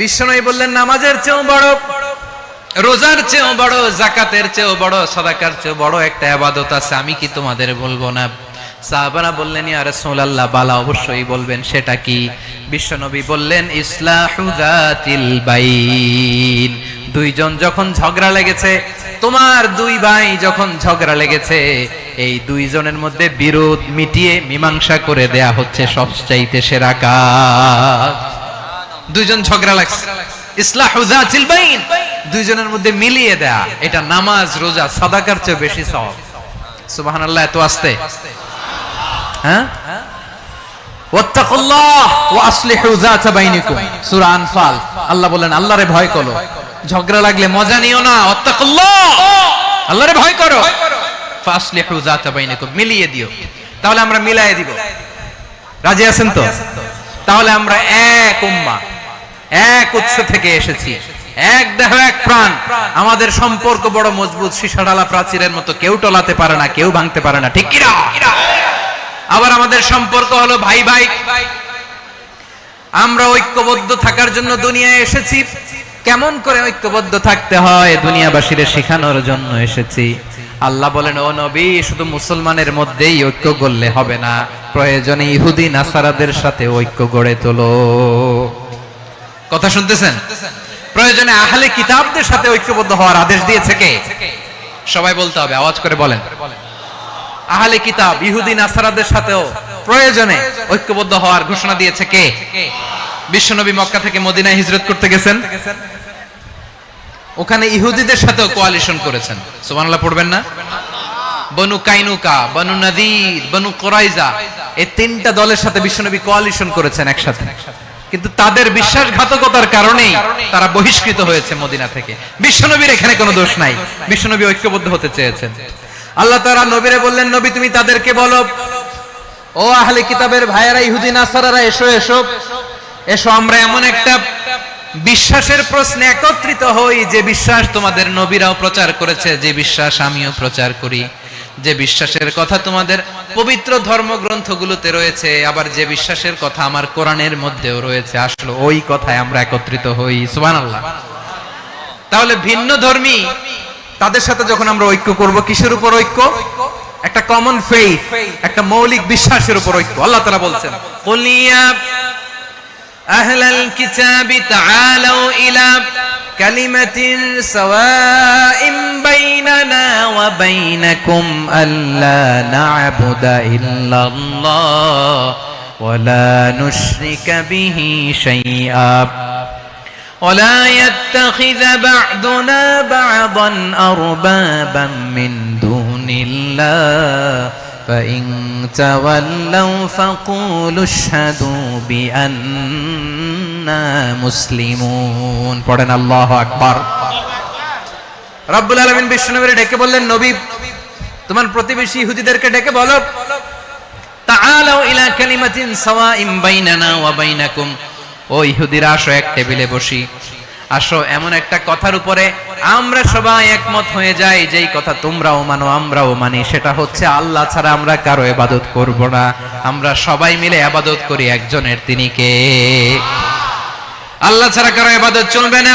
বিশ্বনবী বললেন, নামাজের চেয়েও বড়, রোজার চেয়েও বড়, যাকাতের চেয়েও বড়, সাদাকার চেয়েও বড় একটা ইবাদত আছে, আমি কি তোমাদের বলবো না? সাহাবারা বললেন, ইয়া রাসূলুল্লাহ, বালা, অবশ্যই বলবেন, সেটা কি? বিশ্বনবী বললেন, ইসলাহু যাতিল বাইন। দুইজন যখন ঝগড়া লেগেছে, তোমার দুই ভাই যখন ঝগড়া লেগেছে, এই দুইজনের মধ্যে বিরোধ মিটিয়ে মীমাংসা করে দেয়া হচ্ছে সবচাইতে সেরা কাজ। দুইজন ঝগড়া লাগছে, ইসলাহু যাতিল বাইন, দুইজনের মধ্যে মিলিয়ে দেয়া, এটা নামাজ, রোজা, সাদাকার চেয়ে বেশি সওয়াব। সুবহানাল্লাহ। এত আস্তে হ্যাঁ, ওয়াত্তাকুল্লাহ ওয়া আসলিহু যাতা বাইনিকুম, সূরা আনফাল। আল্লাহ বলেন আল্লাহরে ভয় করো, ঝগড়া লাগলে মজা নিও না, ওয়াত্তাকুল্লাহ, আল্লাহরে ভয় করো, ফাসলিহু যাতা বাইনিকুম, মিলিয়ে দিও। তাহলে আমরা মিলায়ে দিব, রাজি আছেন তো? তাহলে আমরা এক উম্মাহ, এক উৎস থেকে এসেছি, এক দেহ এক প্রাণ, আমাদের সম্পর্ক বড় মজবুত, সীসাডালা প্রাচীরের মতো, কেউ টলাতে পারে না, কেউ ভাঙতে পারে না, ঠিক কি না? আবার আমাদের সম্পর্ক হলো ভাই ভাই। আমরা ঐক্যবদ্ধ থাকার জন্য দুনিয়ায় এসেছি। কেমন করে ঐক্যবদ্ধ থাকতে হয় দুনিয়াবাসীদের শেখানোর জন্য এসেছি। আল্লাহ বলেন, ও নবী, শুধু মুসলমানের মধ্যেই ঐক্য গড়লে হবে না, প্রয়োজনে ইহুদি নাসারাদের সাথে ঐক্য গড়ে তোলো। কথা শুনতেছেন? প্রয়োজনে আহলে কিতাবদের সাথে ঐক্যবদ্ধ হওয়ার আদেশ দিয়েছে কে? সবাই বলতে হবে, আওয়াজ করে বলেন। আহলে কিতাব ইহুদি নাসারাদের সাথেও প্রয়োজনে ঐক্যবদ্ধ হওয়ার ঘোষণা দিয়েছে কে? বিশ্বনবী মক্কা থেকে মদিনায় হিজরত করতে গেছেন, ওখানে ইহুদিদের সাথেও কোয়ালিশন করেছেন। সুবহানাল্লাহ পড়বেন না? বনু কাইনুকা, বনু নাদির, বনু কুরাইজা, এই তিনটা দলের সাথে বিশ্বনবী কোয়ালিশন করেছেন একসাথে। কিন্তু তাদের বিশ্বাসঘাতকতার কারণেই তারা বহিষ্কৃত হয়েছে মদিনা থেকে। বিশ্বনবীর এখানে কোনো দোষ নাই, বিশ্বনবী ঐক্যবদ্ধ হতে চেয়েছেন। আল্লাহ তাআলা নবীরে বললেন, নবী তুমি তাদেরকে বলো, ও আহলে কিতাবের ভাইয়েরা, ইহুদি নাসারারা, এসো এসো এসো, আমরা এমন একটা বিশ্বাসের প্রশ্নে একত্রিত হই যে বিশ্বাস তোমাদের নবীরাও প্রচার করেছে, যে বিশ্বাস আমিও প্রচার করি, যে বিশ্বাসের কথা তোমাদের পবিত্র ধর্মগ্রন্থগুলোতে রয়েছে, আবার যে বিশ্বাসের কথা আমার কোরআনের মধ্যেও রয়েছে, আসলে ওই কথায় আমরা একত্রিত হই। সুবহানাল্লাহ। তাহলে ভিন্ন ধর্মী তাদের সাথে যখন আমরা ঐক্য করব, কিসের উপর ঐক্য? একটা কমন ফেইথ, একটা মৌলিক বিশ্বাসের উপর ঐক্য। আল্লাহ তাআলা বলছেন, কুল ইয়া আহলাল কিতাবি তাআলাউ ইলা কালিমাতিন সাওয়াইন বাইনানা ওয়া বাইনাকুম আল্লা না'বুদা ইল্লাল্লাহ ওয়া লা নুশরিকা বিহি শাইআ ولا يتخذ بعضنا بعضا أربابا من دون الله فإن تولوا فقولوا اشهدوا بأننا مسلمون। পড়েন আল্লাহু আকবার। রব্বুল আলামিন বিশ্বনবীকে ডেকে বললেন, নবী তোমার প্রতিবেশী ইহুদিদেরকে ডেকে বলো, তাআলাউ ইলা কালিমাতিন সাওয়াইন বাইনানা ওয়া বাইনাকুম, ও ইহুদিরা আসো, এক টেবিলে বসি, আসো এমন একটা কথার উপরে আমরা সবাই একমত হয়ে যাই, যেই কথা তোমরাও মানো আমরাও মানি, সেটা হচ্ছে আল্লাহ ছাড়া আমরা কারো ইবাদত করব না, আমরা সবাই মিলে ইবাদত করি একজনের, তিনি কে? আল্লাহ ছাড়া কারো ইবাদত চলবে না,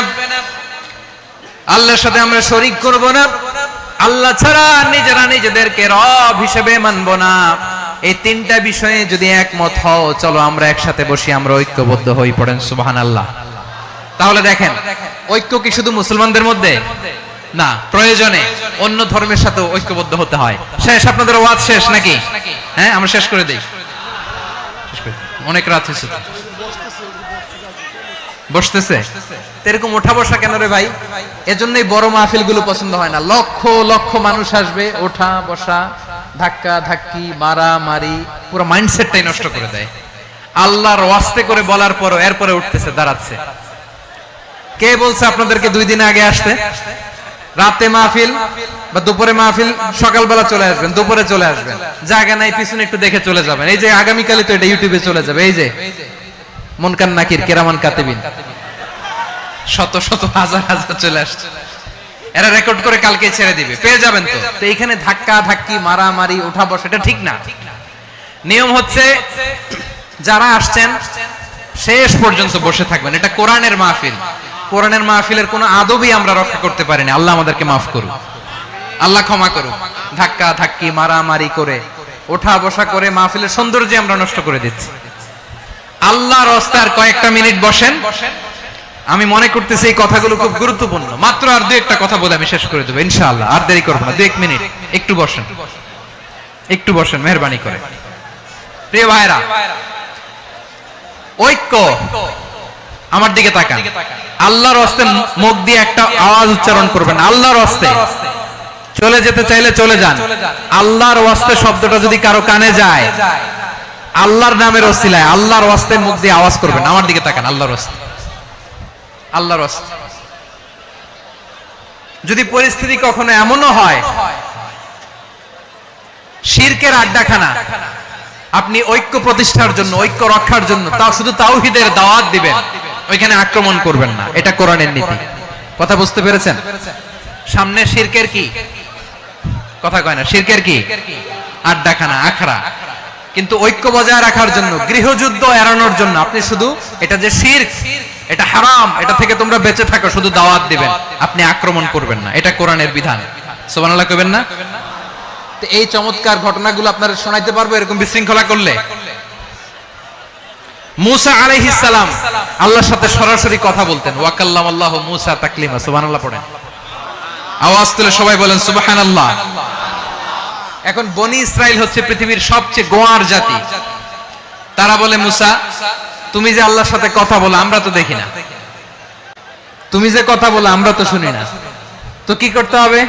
আল্লাহর সাথে আমরা শরীক করব না, আল্লাহ ছাড়া নিজেরা নিজেদেরকে রব হিসেবে মানব না। এই তিনটা বিষয়ে যদি একমত হও, চলো আমরা একসাথে বসি, আমরা ঐক্যবদ্ধ হই। পড়েন সুবহানাল্লাহ। তাহলে দেখেন, ঐক্য কি শুধু মুসলমানদের মধ্যে না, প্রয়োজনে অন্য ধর্মের সাথে ঐক্যবদ্ধ হতে হয়। শেষ, আপনাদের ওয়াজ শেষ নাকি? হ্যাঁ, আমরা শেষ করে দেই, অনেক রাত হয়েছে। বসতেছে এরকম ওঠা বসা কেন রে ভাই? এজন্যই বড় মাহফিল গুলো পছন্দ হয় না। লক্ষ লক্ষ মানুষ আসবে, ওঠা বসা, ধাক্কা ধাক্কি, মারামারি, পুরো মাইন্ডসেটটাই নষ্ট করে দেয়। আল্লাহর ওয়াস্তে করে বলার পরও এরপরে উঠতেছে, দাঁড়াচ্ছে। কে বলছে আপনাদেরকে 2 দিন আগে আসতে? রাতে মাহফিল বা দুপুরে মাহফিল, সকালবেলা চলে আসবেন, দুপুরে চলে আসবেন, জায়গা নাই পিছনে একটু দেখে চলে যাবেন। এই যে আগামীকালই তো এটা ইউটিউবে চলে যাবে, এই যে মুনকার নাকির কিরামান কাতিবিন, শত শত হাজার হাজার চলে আসছে, এরা রেকর্ড করে কালকে ছেড়ে দিবে, পেয়ে যাবেন। তো এইখানে ধাক্কা ধাক্কি, মারামারি, ওঠা বসা, এটা ঠিক না। নিয়ম হচ্ছে যারা আসছেন শেষ পর্যন্ত বসে থাকবেন। এটা কোরআনের মাহফিল, কোরআনের মাহফিলের কোনো আদবই আমরা রক্ষা করতে পারিনি। আল্লাহ আমাদেরকে মাফ করুক, আল্লাহ ক্ষমা করুক। ধাক্কা ধাক্কি, মারামারি করে, ওঠা বসা করে মাহফিলের সৌন্দর্য আমরা নষ্ট করে দিচ্ছি। আল্লাহর রাস্তায় কয়েকটা মিনিট বসেন। আমি মনে করতেছি এই কথাগুলো খুব গুরুত্বপূর্ণ। মাত্র আর 2-1টা কথা বলে আমি শেষ করে দেবো ইনশাআল্লাহ, আর দেরি করবো না। 2-1 মিনিট একটু বসেন, একটু বসেন মেহরবানি করে। প্রিয় ভাইরা, ঐক্য, আমার দিকে তাকান। আল্লাহর রাস্তে মুখ দিয়ে একটা আওয়াজ উচ্চারণ করবেন, আল্লাহর রাস্তে। চলে যেতে চাইলে চলে যান। আল্লাহর ওয়াস্তে শব্দটা যদি কারো কানে যায়, আল্লাহর নামের ওসিলায় আল্লাহর ওয়াস্তে মুখ দিয়ে আওয়াজ করবেন, আমার দিকে তাকান, আল্লাহর ওয়াস্তে, আল্লাহর ওয়াস্তে। যদি পরিস্থিতি কখনো এমনও হয় শিরকের আড্ডাখানা, আপনি ঐক্য প্রতিষ্ঠার জন্য, ঐক্য রক্ষার জন্য তাও শুধু তাওহীদের দাওয়াত দিবেন, ওইখানে আক্রমণ করবেন না, এটা কোরআনের নীতি। কথা বুঝতে পেরেছেন? সামনে শিরকের কি কথা কয় না, শিরকের কি আড্ডাখানা, আখড়া। কিন্তু ঐক্য বজায় রাখার জন্য, গৃহযুদ্ধ এড়ানোর জন্য আপনি শুধু এটা যে শিরক, এটা হারাম, এটা থেকে তোমরা বেঁচে থাকো, শুধু দাওয়াত দিবেন, আপনি আক্রমণ করবেন না, এটা কোরআনের বিধান। সুবহানাল্লাহ কইবেন না? তো এই চমৎকার ঘটনাগুলো আপনারা শোনাইতে পারবো এরকম বিশৃঙ্খলা করলে। মুসা আলাইহিস সালাম আল্লাহর সাথে সরাসরি কথা বলতেন, ওয়া কাল্লামাল্লাহু মুসা তাকলিমা। সুবহানাল্লাহ পড়েন, আওয়াজ তুলে সবাই বলেন সুবহানাল্লাহ। এখন বনি ইসরাইল হচ্ছে পৃথিবীর সবচেয়ে গোয়ার জাতি। তারা বলে, মুসা তুমি যে আল্লাহর সাথে কথা বলো আমরা তো দেখি না, তুমি যে কথা বলো আমরা তো শুনি না, তো কি করতে হবে?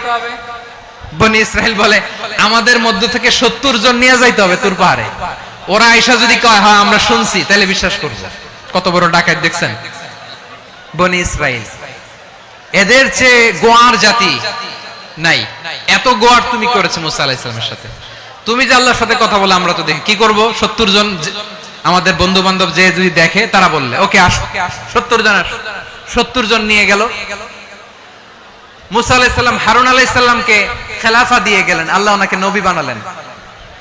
বনি ইসরাইল বলে, আমাদের মধ্য থেকে 70 জন নিয়ে যাইতে হবে তুর পাহাড়ে, ওরা আয়েশা যদি কয় হ্যাঁ আমরা শুনছি তাহলে বিশ্বাস করব। কত বড় ডাকাত দেখছেন বনি ইসরাইল। এদের চেয়ে গোয়ার জাতি নাই, এত গোয়ার তুমি করেছো মুসা আলাইহিস সালামের সাথে। তুমি যে আল্লাহর সাথে কথা বলে আমরা তো দেখি, কি করব? 70 জন আমাদের বন্ধু বান্ধব যে যদি দেখে তারা বললে ওকে আসো, 70 জন আসো। 70 জন নিয়ে গেল। মুসা আলাইহিস সালাম হারুন আলাইহিস সালামকে খেলাফা দিয়ে গেলেন, আল্লাহ ওনাকে নবী বানালেন।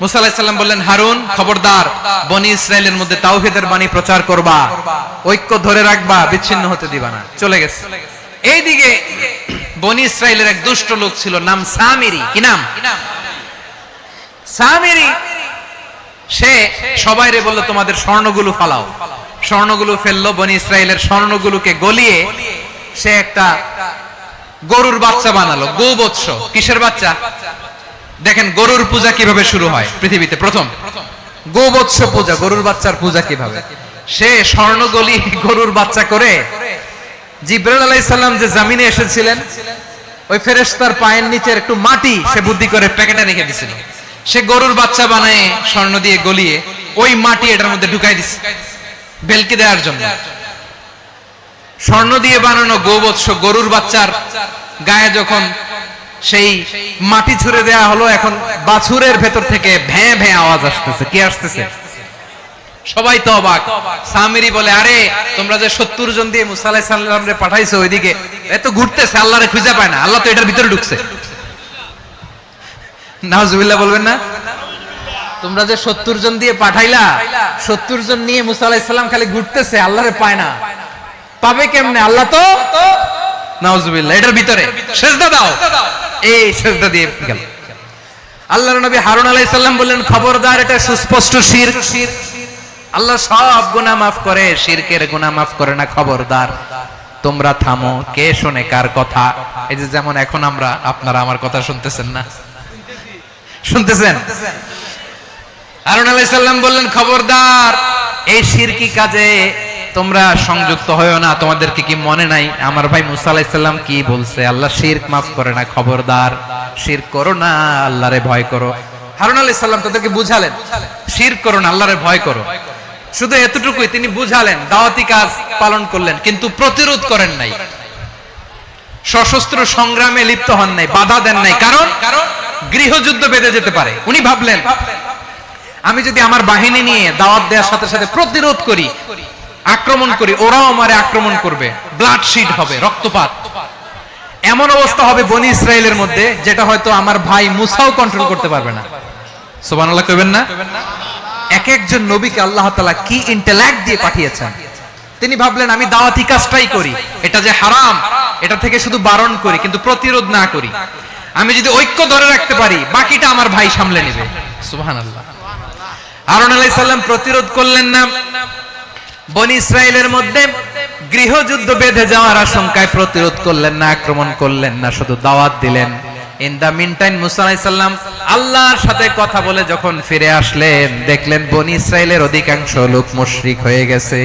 মুসা আলাইহিস সালাম বললেন, হারুন খবরদার, বনি ইসরাইলের মধ্যে তাওহীদের বাণী প্রচার করবা, ঐক্য ধরে রাখবা, বিচ্ছিন্ন হতে দিবা না। চলে গেছে। এইদিকে বনি ইসরাইলের এক দুষ্ট লোক ছিল, নাম সামিরি। কি নাম? সামিরি। সে সবাইরে বলল তোমাদের স্বর্ণগুলো ফালাও। স্বর্ণগুলো ফেললো, বনি ইসরাইলের স্বর্ণগুলোকে গলিয়ে সে একটা গরুর বাচ্চা বানালো। গোবৎস। কিসের বাচ্চা? দেখেন গরুর পূজা কিভাবে শুরু হয় পৃথিবীতে প্রথম, গোবৎস পূজা, গরুর বাচ্চার পূজা কিভাবে। সে স্বর্ণ গলি গরুর বাচ্চা করে, জিবরাইল আলাইহিস সালাম যে জমিনে এসেছিলেন ওই ফেরেশতার পায়ের নিচে একটু মাটি সে বুদ্ধি করে প্যাকেটে রেখে দিয়েছিল। সে গরুর বাচ্চা বানায় স্বর্ণ দিয়ে গলিয়ে ওই মাটি এটার মধ্যে ঢুকাই দিছে বেলকে দেওয়ার জন্য। স্বর্ণ দিয়ে বানানো গোবৎস গরুর বাচ্চার গায়ে যখন সেই মাটি ছুঁড়ে দেয়া হলো, এখন বাছুরের ভেতর থেকে ভ্যাঁ ভ্যাঁ আওয়াজ আসতেছে। কি আসতেছে? সবাই তো অবাক। সামিরি বলে, আরে তোমরা যে 70 জন দিয়ে মুসা আলাইহিস সালামরে পাঠাইছো ওইদিকে, এত ঘুরতেছে, আল্লাহরে খুঁজে পায় না, আল্লাহ তো এটার ভিতরে ঢুকছে। নাউজুবিল্লাহ বলবেন না? তোমরা যে 70 জন দিয়ে পাঠাইলা, 70 জন নিয়ে মুসা আলাইহিস সালাম খালি ঘুরতেছে, আল্লাহরে পায় না। পাবে কেমনে? আল্লাহ তো নাউজুবিল্লাহ এটার ভিতরে। সিজদা দাও। এই সিজদা দিয়ে গেল। আল্লাহর নবী হারুন আলাইহিস সালাম বললেন, খবরদার, এটা সুস্পষ্ট শিরক। আল্লাহ সব গুনাহ মাফ করে, শিরকের গুনাহ মাফ করে না, খবরদার তোমরা থামো। কে শুনে কার কথা? এই যে যেমন এখন আমরা, আপনারা আমার কথা শুনতেছেন না? শুনতেছেন? হারুন আলাইহিস সালাম বললেন, খবরদার এই শিরকি কাজে তোমরা সংযুক্ত হয়ো না। তোমাদেরকে কি মনে নাই আমার ভাই মুসা আলাইহিস সালাম কি বলছে? আল্লাহ শিরক মাফ করে না, খবরদার শিরক করো না, আল্লাহরে ভয় করো। হারুন আলাইহিস সালাম তাদেরকে বুঝালেন, শিরক করো না, আল্লাহরে ভয় করো। শুধু এতটুকুই তিনি বুঝালেন, দাওয়াতি কাজ পালন করলেন, কিন্তু প্রতিরোধ করেন নাই, সশস্ত্র সংগ্রামে লিপ্ত হন নাই, বাধা দেন নাই। কারণ গৃহযুদ্ধ বেঁধে যেতে পারে। উনি ভাবলেন, আমি যদি আমার বাহিনী নিয়ে দাওয়াত দেওয়ার সাথে সাথে প্রতিরোধ করি, আক্রমণ করি, ওরাও আমারে আক্রমণ করবে, ব্লাডশিট হবে, রক্তপাত। এমন অবস্থা হবে বনি ইসরাইলের মধ্যে যেটা হয়তো আমার ভাই মুসাও কন্ট্রোল করতে পারবে না। সুবহানাল্লাহ কইবেন না? এক একজন নবীকে আল্লাহ তাআলা কি ইন্টেলেক্ট দিয়ে পাঠিয়েছেন। তিনি ভাবলেন, আমি দাওয়াতি কাজটাই করি, এটা যে হারাম এটা থেকে শুধু বারণ করি, কিন্তু প্রতিরোধ না করি। আমি যদি ঐক্য ধরে রাখতে পারি, বাকিটা আমার ভাই সামলে নেবে। সুবহানাল্লাহ। হারুন আলাইহিস সালাম প্রতিরোধ করলেন না। বনি ইসরাইলের মধ্যে গৃহযুদ্ধ বেঁধে যাওয়ার আশঙ্কায় প্রতিরোধ করলেন না, আক্রমণ করলেন না, শুধু দাওয়াত দিলেন। ইন দা মিন টাইম মুসা আলাইহিস সালাম আল্লাহর সাথে কথা বলে যখন ফিরে আসলেন, দেখলেন বনি ইসরাইলের অধিকাংশ লোক মুশরিক হয়ে গেছে।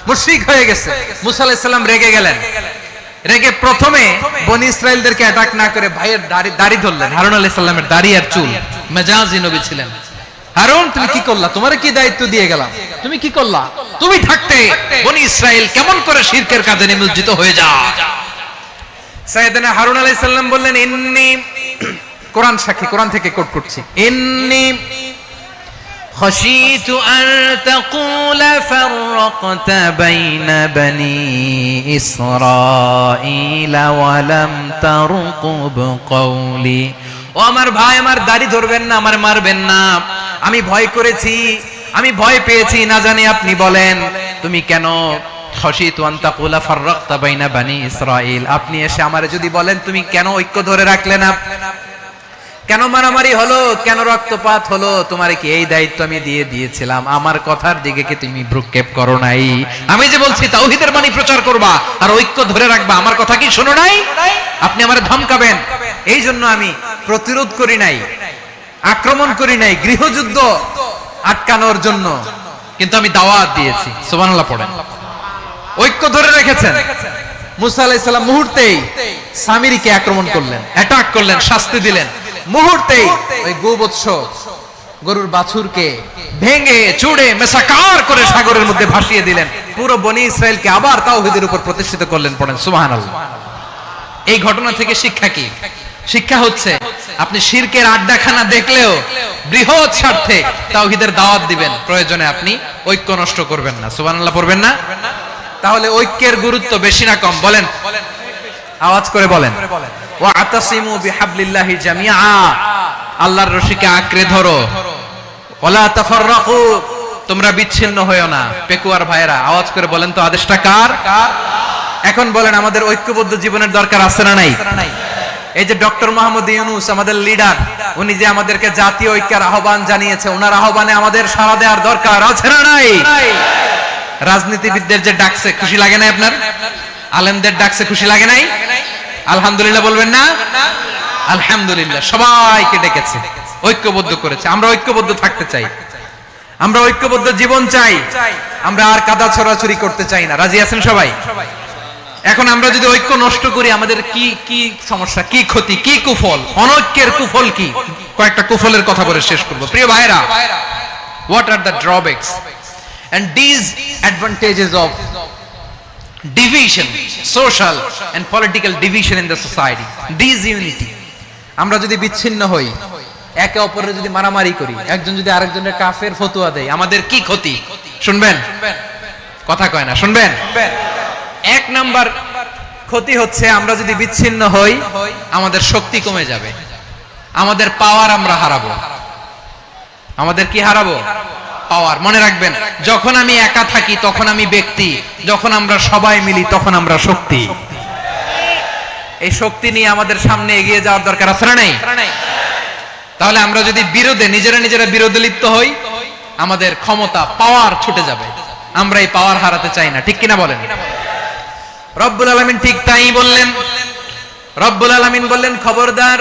মুশরিক হয়ে গেছে। মুসা আলাইহিস সালাম রেগে গেলেন। রেগে প্রথমে বনি ইসরাইলদেরকে অ্যাটাক না করে ভাইয়ের দাড়ি ধরলেন। হারুন আলাইহিস সালামের দাড়ি আর চুল, মেজাজি নবী ছিলেন, হারুন তুমি কি করলা, তোমারে কি দায়িত্ব দিয়ে গেলাম, তুমি কি করলা? তুমি থাকতে বনি ইসরাইল কেমন করে শিরকের কাজে নিমজ্জিত হয়ে যায়। সাইয়েদনা হারুন আলাইহিস সালাম বললেন, ইন্নী, কোরআন সাক্ষী, কোরআন থেকে কোট করছি, ইন্নী خشيت أن تقول فرقت بين بني إسرائيل ولم ترقب قولي। ও আমার ভাই, আমার দাড়ি ধরবেন না, আমার মারবেন না, আমি ভয় করেছি, আমি ভয় পেয়েছি, না জানি আপনি বলেন তুমি কেন খশিতু আন তাকুলা ফাররাকতা বাইনা বানি ইসরাইল, আপনি এসে আমারে যদি বলেন তুমি কেন ঐক্য ধরে রাখলে না, কেন মারামারি হলো, কেন রক্তপাত হলো, তোমারে কি এই দায়িত্ব আমি দিয়ে দিয়েছিলাম? আমার কথার দিকে কি তুমি ভ্রুক্ষেপ করো নাই? আমি যে বলছি তাওহীদের বাণী প্রচার করবা আর ঐক্য ধরে রাখবা, আমার কথা কি শোনো নাই? আপনি আমারে ধমকাবেন, এই জন্য আমি প্রতিরোধ করি নাই, আক্রমণ করি নাই, গৃহযুদ্ধ আটকানোর জন্য, কিন্তু আমি দাওয়াত দিয়েছি। সুবহানাল্লাহ পড়েন। ঐক্য ধরে রেখেছেন। মুসা আলাইহিস সালাম মুহূর্তেই সামিরীকে আক্রমণ করলেন, অ্যাটাক করলেন, শাস্তি দিলেন, মুহূর্তেই ওই গোবৎস গরুর বাছুরকে ভেঙে চুড়ে মেসাকার করে সাগরের মধ্যে ভাসিয়ে দিলেন, পুরো বনি ইসরায়েলকে আবার তাওহীদের উপর প্রতিষ্ঠিত করলেন। পড়েন সুবহানাল্লাহ। এই ঘটনা থেকে শিক্ষা কি? শিক্ষা হচ্ছে আপনি শিরকের আড্ডাখানা দেখলেও বৃহৎ স্বার্থে তাওহীদের দাওয়াত দিবেন, প্রয়োজনে আপনি ঐক্য নষ্ট করবেন না। সুবহানাল্লাহ পড়বেন না? তাহলে ঐক্যের গুরুত্ব বেশি না কম? বলেন, আওয়াজ করে বলেন। ওয়াতাসিমু বিহাবলিল্লাহি জামিআ, আল্লাহর রশিকে আঁকড়ে ধরো, ওয়ালা তাফাররাকু, তোমরা বিচ্ছিন্ন হয়ো না। পেকুয়ার ভাইরা আওয়াজ করে বলেন তো, আদেশটা কার? এখন বলেন, আমাদের ঐক্যবদ্ধ জীবনের দরকার আছে না নাই? এই যে ডক্টর মোহাম্মদ ইউনূস আমাদের লিডার, উনি যে আমাদেরকে জাতীয় ঐক্যের আহ্বান জানিয়েছে, ওনার আহ্বানে আমাদের সাড়া দেওয়ার দরকার আছে না নাই? রাজনীতিবিদদের যে ডাকছে, খুশি লাগে না আপনার? আলেমদের ডাকছে, খুশি লাগে নাই? আলহামদুলিল্লাহ বলবেন না? আলহামদুলিল্লাহ, সবাইকে ডেকেছে, ঐক্যবদ্ধ করেছে। আমরা ঐক্যবদ্ধ থাকতে চাই, আমরা ঐক্যবদ্ধ জীবন চাই, আমরা আর কাদা ছড়াছড়ি করতে চাই না। রাজি আছেন সবাই? এখন আমরা যদি ঐক্য নষ্ট করি, আমাদের কি কি সমস্যা, কি ক্ষতি, কি কুফল? অনৈক্যের কুফল কি? কয়েকটা কুফলের কথা বলে শেষ করব। প্রিয় ভাইরা, what are the drawbacks and disadvantages of division, social and political division in the society? Disunity. আমরা যদি বিচ্ছিন্ন হই, একে অপরের যদি মারামারি করি, একজন যদি আরেকজনের কাফের ফতোয়া দেয়, আমাদের কি ক্ষতি? শুনবেন? কথা কয় না, শুনবেন? এক নাম্বার ক্ষতি হচ্ছে, আমরা যদি বিচ্ছিন্ন হই, আমাদের শক্তি কমে যাবে, আমাদের পাওয়ার আমরা হারাবো। আমাদের কি হারাবো? পাওয়ার। মনে রাখবেন, যখন আমি একা থাকি তখন আমি ব্যক্তি, যখন আমরা সবাই মিলি তখন আমরা শক্তি। এই শক্তি নিয়ে আমাদের সামনে এগিয়ে যাওয়ার দরকার আছে না নাই? তাহলে আমরা যদি বিরোধে নিজেরা বিরোধে লিপ্ত হই, আমাদের ক্ষমতা, পাওয়ার ছুটে যাবে। আমরা এই পাওয়ার হারাতে চাই না, ঠিক কিনা বলেন? রব্বুল আলামিন ঠিক তাই বললেন। রব্বুল আলামিন বললেন, খবরদার,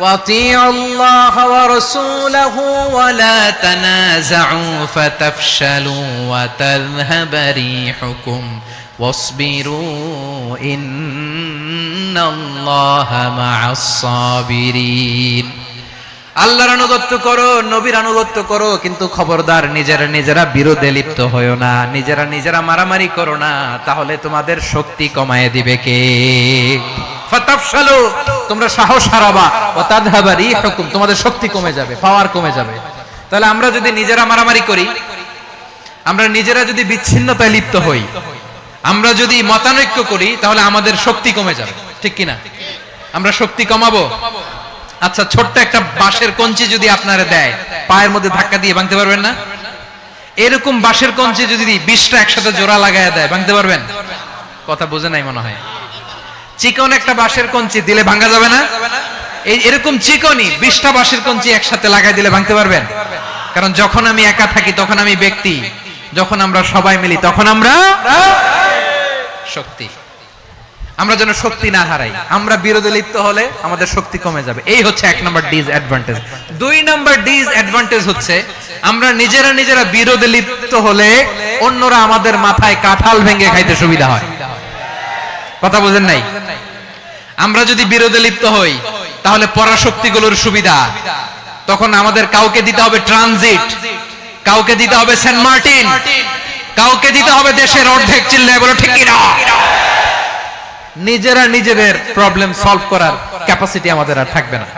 وَأَطِيعُوا اللَّهَ وَرَسُولَهُ وَلَا تَنَازَعُوا فَتَفْشَلُوا وَتَذْهَبَ رِيحُكُمْ وَاصْبِرُوا إِنَّ اللَّهَ مَعَ الصَّابِرِينَ। আল্লাহর আনুগত্য করো, নবীর আনুগত্য করো, কিন্তু খবরদার নিজেরা বিরোধে লিপ্ত হয়ো না, নিজেরা মারামারি করো না, তাহলে তোমাদের শক্তি কমায় দিবে কে? ফাতাফশালু, তোমরা সাহস হারাবা, ওয়া তাযহাবা রিহুকুম, তোমাদের শক্তি কমে যাবে, পাওয়ার কমে যাবে। তাহলে আমরা যদি নিজেরা মারামারি করি, আমরা নিজেরা যদি বিচ্ছিন্নতায় লিপ্ত হই, আমরা যদি মতানৈক্য করি, তাহলে আমাদের শক্তি কমে যাবে, ঠিক কিনা? আমরা শক্তি কমাবো। আচ্ছা, ছোট্ট একটা বাঁশের কঞ্চি যদি আপনারা দেয়, পায়ের মধ্যে ধাক্কা দিয়ে ভাঙতে পারবেন না? এরকম বাঁশের কঞ্চি যদি 20টা একসাথে জোড়া লাগায় দেয়, ভাঙতে পারবেন? কথা বুঝে নাই মনে হয়। চিকন একটা বাঁশের কঞ্চি দিলে ভাঙা যাবে না? এরকম চিকনই 20টা বাঁশের কঞ্চি একসাথে লাগাই দিলে ভাঙতে পারবেন? কারণ যখন আমি একা থাকি তখন আমি ব্যক্তি, যখন আমরা সবাই মিলি তখন আমরা শক্তি। আমরা যেন শক্তি না হারাই। আমরা বিরোধে লিপ্ত হলে আমাদের শক্তি কমে যাবে। এই হচ্ছে 1 নাম্বার ডিসঅ্যাডভান্টেজ। 2 নাম্বার ডিসঅ্যাডভান্টেজ হচ্ছে, আমরা নিজেরা বিরোধে লিপ্ত হলে অন্যরা আমাদের মাথায় কাঁঠাল ভেঙে খাইতে সুবিধা হয়। কথা বুঝেন নাই? আমরা যদি বিরোধে লিপ্ত হই, তাহলে পরাশক্তিগুলোর সুবিধা তখন আমাদের কাউকে দিতে হবে ট্রানজিট, কাউকে দিতে হবে সেন্ট মার্টিন, কাউকে দিতে হবে দেশের অর্ধেক। চিল্লায় বলো ঠিক কিনা? নিজেরা নিজেদের প্রবলেম সলভ করার ক্যাপাসিটি আমাদের আর থাকবে না।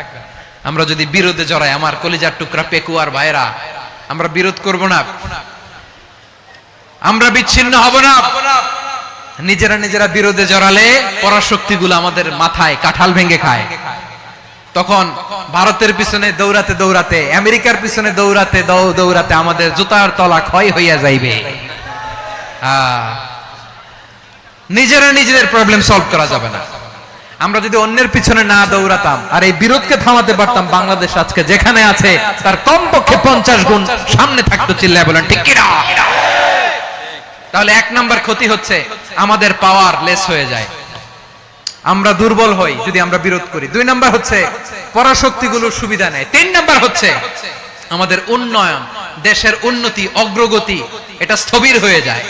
আমরা যদি বিরোধে জড়াই, আমার কলিজার টুকরা পেকুয়ার ভাইরা, আমরা বিরোধ করব না, আমরা বিচ্ছিন্ন হব না। নিজেরা নিজেরা বিরোধে জড়ালে পরাশক্তিগুলো আমাদের মাথায় কাঁঠাল ভেঙে খায়। তখন ভারতের পিছনে দৌড়াতে দৌড়াতে, আমেরিকার পিছনে দৌড়াতে দৌড়াতে আমাদের জুতার তলা ক্ষয় হইয়া যাইবে। নিজেরা নিজেদের প্রবলেম সলভ করা যাবে না। আমরা যদি অন্যের পিছনে না দৌড়াতাম আর এই বিরোধকে থামাতে পারতাম, বাংলাদেশ আজকে যেখানে আছে তার কমপক্ষে 50 গুণ সামনে থাকতো। চিল্লায় বলেন ঠিক কিনা? তাহলে 1 নাম্বার ক্ষতি হচ্ছে আমাদের পাওয়ার লেস হয়ে যায়, আমরা দুর্বল হই যদি আমরা বিরোধ করি। 2 নাম্বার হচ্ছে পরাশক্তিগুলোর সুবিধা নেয়। 3 নাম্বার হচ্ছে আমাদের উন্নয়ন, দেশের উন্নতি, অগ্রগতি এটা স্থবির হয়ে যায়,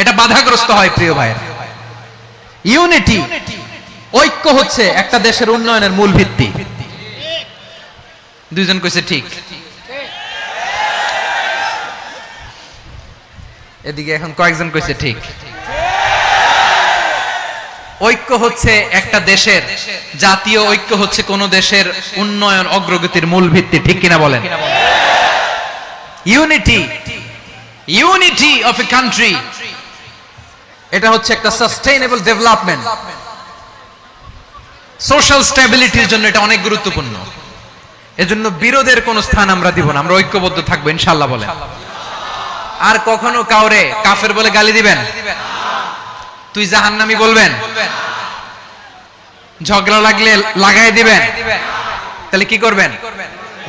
এটা বাধাগ্রস্ত হয়। প্রিয় ভাইয়ের, ইউনিটি, ঐক্য হচ্ছে একটা দেশের উন্নয়নের মূল ভিত্তি। 2 জন কইছে ঠিক। এদিকে এখন কয়েকজন কইছে ঠিক। ঐক্য হচ্ছে একটা দেশের, জাতীয় ঐক্য হচ্ছে কোন দেশের উন্নয়ন অগ্রগতির মূল ভিত্তি। ঠিক কিনা বলেন? Unity, unity of a country, এটা হচ্ছে একটা সাস্টেইনেবল ডেভেলপমেন্ট, সোশ্যাল স্টেবিলিটির জন্য এটা অনেক গুরুত্বপূর্ণ। এজন্য বিরোধের কোন স্থান আমরা দিব না, আমরা ঐক্যবদ্ধ থাকবো ইনশাআল্লাহ বলেন। আর কখনো কাউরে কাফের বলে গালি দিবেন, তুই জাহান্নামী বলবেন, ঝগড়া লাগলে লাগাই দিবেন, তাহলে কি করবেন?